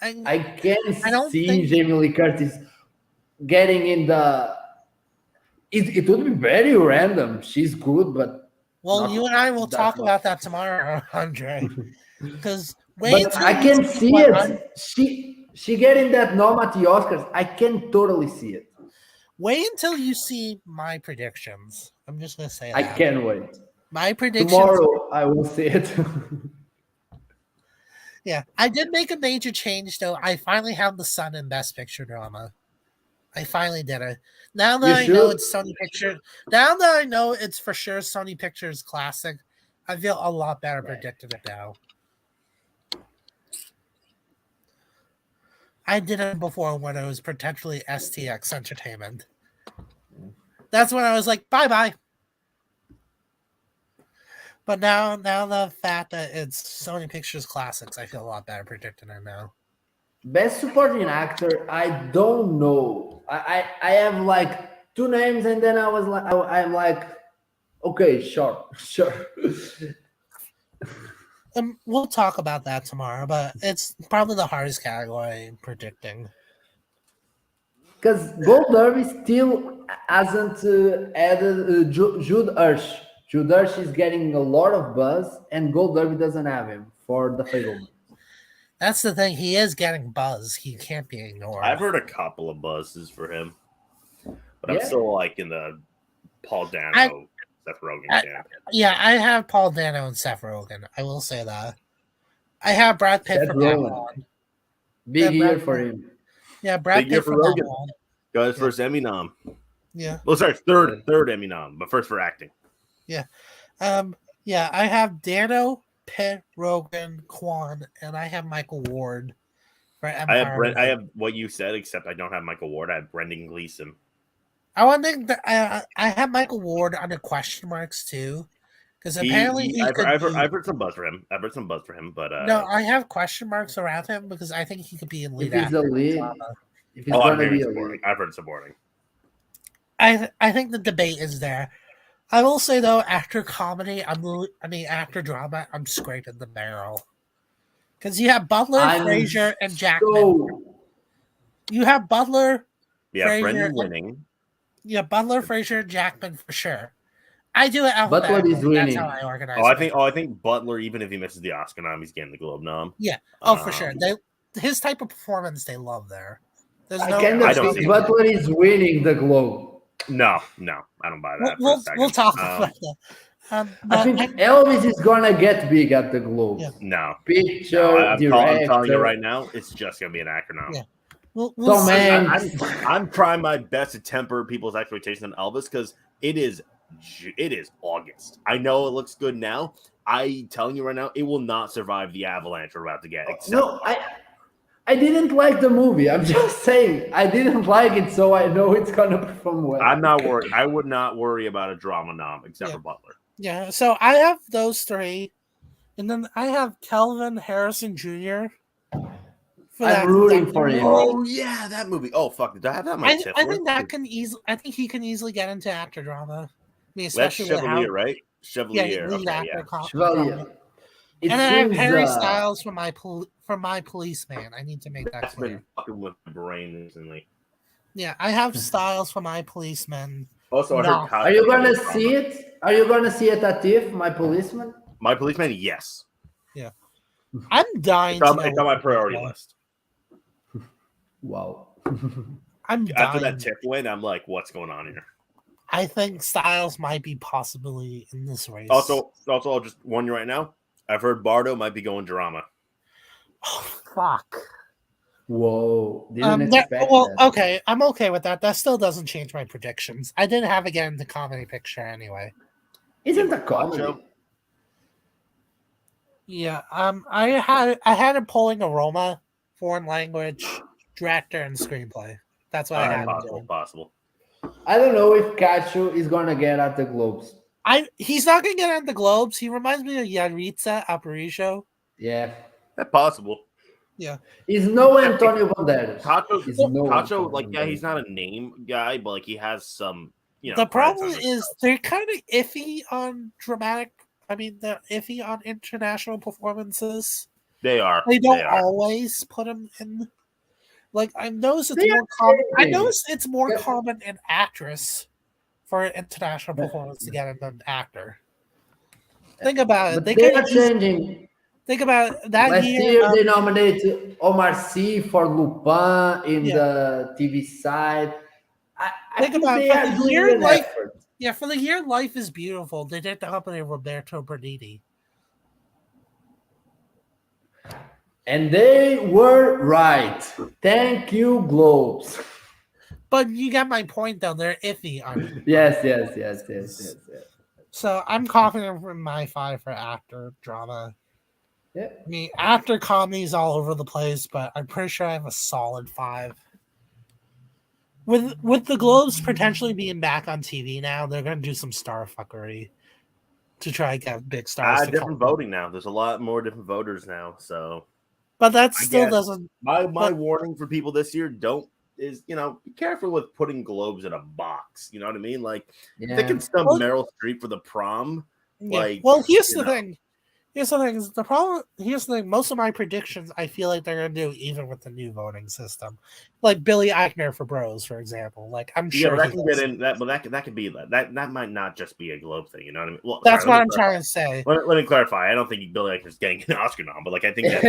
I can see Jamie Lee Curtis getting in the. It would be very random. She's good, but you and I will talk about that tomorrow, Andre. Because I can see it. She getting that nom at the Oscars. I can totally see it. Wait until you see my predictions. I'm just gonna say that. I can't wait. My predictions tomorrow. I will see it. Yeah, I did make a major change though. I finally have The Sun in Best Picture Drama. I finally did it. Now that I know it's Sony Pictures, now that I know it's for sure Sony Pictures Classic, I feel a lot better predicting it now. I did it before when it was potentially STX Entertainment. That's when I was like, bye-bye. But now the fact that it's Sony Pictures Classics, I feel a lot better predicting it now. Best supporting actor, I don't know. I have like two names, and then I'm like, okay, sure. We'll talk about that tomorrow, but it's probably the hardest category in predicting. Because Gold Derby still hasn't added Jude Hirsch. Jude Hirsch is getting a lot of buzz, and Gold Derby doesn't have him for the Fablemans. That's the thing. He is getting buzz. He can't be ignored. I've heard a couple of buzzes for him, but I'm still like in the Paul Dano Seth Rogen. Yeah, I have Paul Dano and Seth Rogen. I will say that. I have Brad Pitt Seth for Rogen. Babylon. Big Yeah, year Brad for Pitt. him. Yeah, Brad Big year Pitt for for Rogen. Babylon. Got his first Emmy nom. Yeah. Well, sorry, third Emmy nom, but first for acting. Yeah. Yeah, I have Dano, Pitt, Rogen, Kwan, and I have Michael Ward for Empire. I have what you said, except I don't have Michael Ward. I have Brendan Gleeson. I want to think that I have Michael Ward under question marks too, because apparently I've heard some buzz for him. But no, I have question marks around him because I think he could be in lead. If he's a lead, if he's I'm gonna be a supporting. lead, I've heard supporting. I think the debate is there. I will say though, after comedy, after drama, I'm scraping the barrel because you have Butler, Fraser, and Jackman. You have Butler. Yeah, Fraser, Brendan winning. Yeah, Butler, Fraser, and Jackman for sure. I do it Butler is winning. That's how I organize. I think Butler, even if he misses the Oscar nom, he's getting the Globe nom. Yeah. For sure. His type of performance they love there. I don't think Butler is winning the Globe. No, I don't buy that. We'll talk about that. I think Elvis is gonna get big at the Globe. Yeah. No. Picture, I'm director. telling you right now, it's just gonna be an actor nom. Yeah. I'm trying my best to temper people's expectations on Elvis because it is August. I know it looks good now. I'm telling you right now, it will not survive the avalanche we're about to get. No, I didn't like the movie. I'm just saying I didn't like it, so I know it's gonna perform well. I'm not worried. I would not worry about a drama nom except for Butler. Yeah, so I have those three, and then I have Kelvin Harrison Jr. I'm rooting for him. Oh yeah, that movie. Oh fuck, did I have that on my tip? I think that can easily. I think he can easily get into actor drama. Especially that's Chevalier, right? Chevalier. Chevalier. And I have Harry Styles for my policeman. I need to make that clear. Been fucking with my brain recently. Yeah, I have Styles for my policeman. Also, are you gonna see it? Are you gonna see it at TIFF, my policeman? My policeman, yes. Yeah, I'm dying. It's on my priority list. Wow. I'm after that TIFF win. I'm like, what's going on here? I think Styles might be possibly in this race. Also, I'll just warn you right now. I've heard Bardo might be going drama. Oh, fuck. Whoa. Didn't expect that. Okay. I'm okay with that. That still doesn't change my predictions. I didn't have it get into comedy picture anyway. Isn't a comedy? Yeah. I had it pulling aroma, foreign language, director, and screenplay. That's what I had. Possible. I don't know if Cacho is gonna get at the Globes. He's not gonna get at the Globes. He reminds me of Yaritza Aparicio. Yeah, that's possible. Yeah, he's no Antonio Banderas. Cacho, like, yeah, he's not a name guy, but like he has some. The problem is they're kind of iffy on dramatic. I mean, they're iffy on international performances. They are. They don't always put him in. Like I noticed it's more common. I noticed it's more common in actress for an international performance to get an actor. Think about it. They are changing. Think about that. Last year they nominated Omar Sy for Lupin in the TV side. Think about it. For the year life, for the year Life is Beautiful, they did nominate Roberto Benigni. And they were right. Thank you, Globes. But you got my point, though. They're iffy on it. Yes. So I'm confident in my 5 for actor drama. Yeah. I mean, actor comedy's all over the place, but I'm pretty sure I have a solid 5. With the Globes potentially being back on TV now, they're going to do some star fuckery to try and get big stars. Different voting now. There's a lot more different voters now, so. But that still doesn't. My warning for people this year is be careful with putting Globes in a box. You know what I mean? Like they can stump Meryl Streep for the prom. Yeah. Like, here's the thing. Here's the thing. The problem. Here's the thing. Most of my predictions, I feel like they're gonna do even with the new voting system, like Billy Eichner for Bros, for example. Like I'm sure that can get in that, but that could be that might not just be a Globe thing. You know what I mean? Well, that's what I'm trying to say. Let me clarify. I don't think Billy Eichner's getting an Oscar nod, but like I think that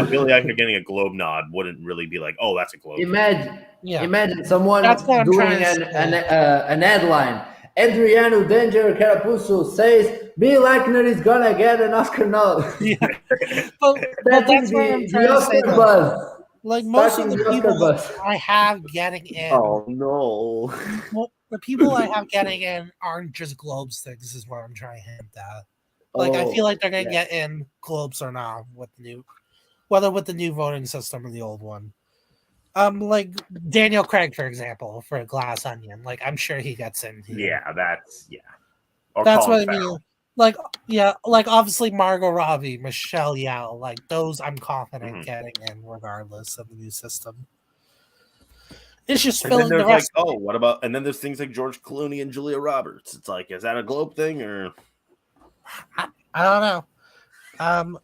Billy Eichner getting a Globe nod wouldn't really be like, oh, that's a Globe. Imagine someone doing an headline. Adriano Danger Carapuso says Bill Eichner is gonna get an Oscar nod. Yeah. but That that's is what I'm the trying to say. Oscar buzz. Like most of Starting the the Oscar people buzz. I have getting in, Oh no! well, the people I have getting in aren't just Globes things. Is what I'm trying to hint at. Like I feel like they're gonna get in Globes or not with whether with the new voting system or the old one. Like Daniel Craig, for example, for Glass Onion. Like I'm sure he gets in here. Yeah, that's Or That's Colin what I mean. Farrell. Like like obviously Margot Robbie, Michelle Yeoh, like those I'm confident getting in regardless of the new system. It's just And then filling the there's like, rest. oh, what about? And then there's things like George Clooney and Julia Roberts. It's like, is that a Globe thing or? I don't know.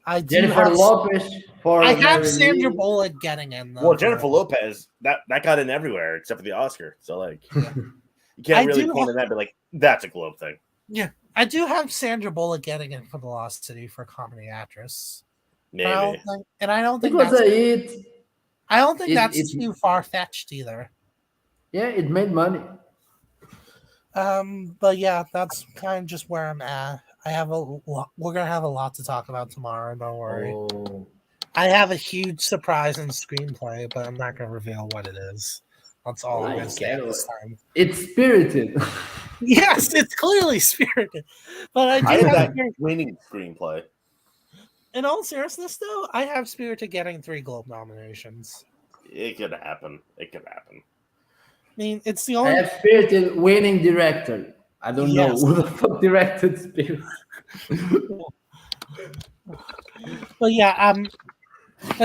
I do Jennifer have Lopez for I have Mary Sandra Lee. Bullock getting in though. Well, Jennifer Lopez that got in everywhere except for the Oscar. So like, you can't really point at that, but like, that's a Globe thing. Yeah, I do have Sandra Bullock getting in for The Lost City for comedy actress. Maybe. I don't think It was that's a hit. I don't think It- that's it- too far fetched either. Yeah, it made money. But yeah, that's kind of just where I'm at. I have a lot. We're gonna have a lot to talk about tomorrow. Don't worry. Oh. I have a huge surprise in screenplay, but I'm not gonna reveal what it is. That's all I'm I gonna say at get this it. time. It's spirited. Yes, it's clearly spirited, but I How do did have. that winning screenplay? In all seriousness, though, I have Spirited getting 3 Globe nominations. It could happen. It could happen. I mean, it's the I only. have spirited winning director. I don't know Yes. who the fuck directed Spirit. But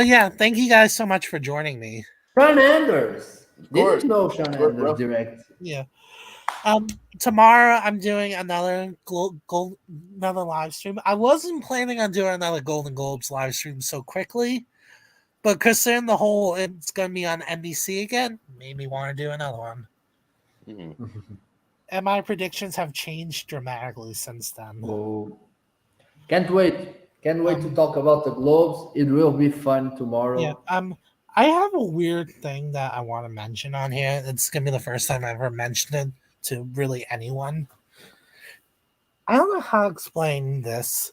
yeah, thank you guys so much for joining me. Sean Anders. course. Didn't know Sean Bro. Anders direct. Yeah. Tomorrow I'm doing another another live stream. I wasn't planning on doing another Golden Globes live stream so quickly, but considering the whole it's going to be on NBC again, made me want to do another one. And my predictions have changed dramatically since then. Oh. Can't wait. Can't wait to talk about the Globes. It will be fun tomorrow. Yeah. I have a weird thing that I want to mention on here. It's gonna be the first time I've ever mentioned it to really anyone. I don't know how to explain this.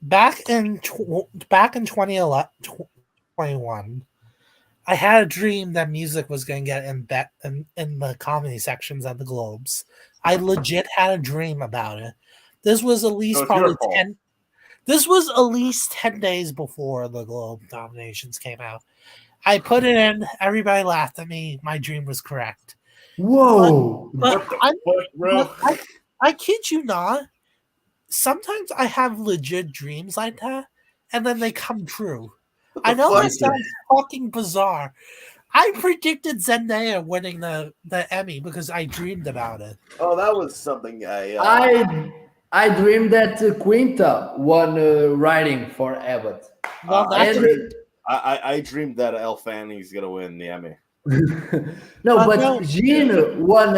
Back in 2021, I had a dream that music was going to get in the comedy sections at the Globes. I legit had a dream about it. This was at least probably 10. This was at least 10 days before the Globe nominations came out. I put it in. Everybody laughed at me. My dream was correct. Whoa! But I kid you not. Sometimes I have legit dreams like that, and then they come true. I know that sounds fucking bizarre. I predicted Zendaya winning the Emmy because I dreamed about it. Oh, that was something I dreamed that Quinta won writing for Abbott. Well, I dreamed that Elle Fanning's gonna win the Emmy. No, Jean won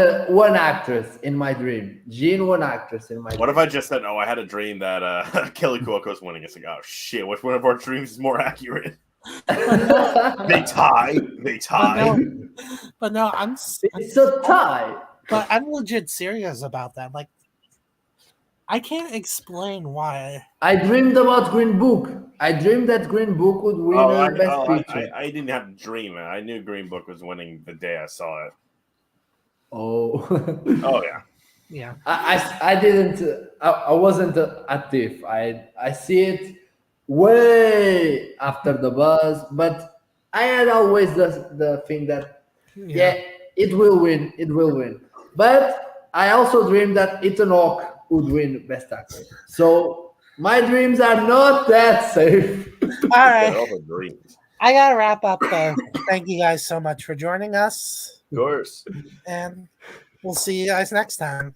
actress in my dream. Jean won actress in my dream. What if I just said, "Oh, I had a dream that Kelly Cuoco's winning"? It's like, oh shit, which one of our dreams is more accurate? They tie. But no, it's a tie. But I'm legit serious about that. Like, I can't explain why. I dreamed about Green Book. I dreamed that Green Book would win Best Picture. I didn't have to dream it. I knew Green Book was winning the day I saw it. Oh. Oh yeah. Yeah. I didn't. I wasn't a thief. I see it way after the buzz, but I had always the thing that it will win. It will win. But I also dreamed that Ethan Hawke would win Best Actor. So my dreams are not that safe. All right. All the dreams. I gotta wrap up though. Thank you guys so much for joining us. Of course. And we'll see you guys next time.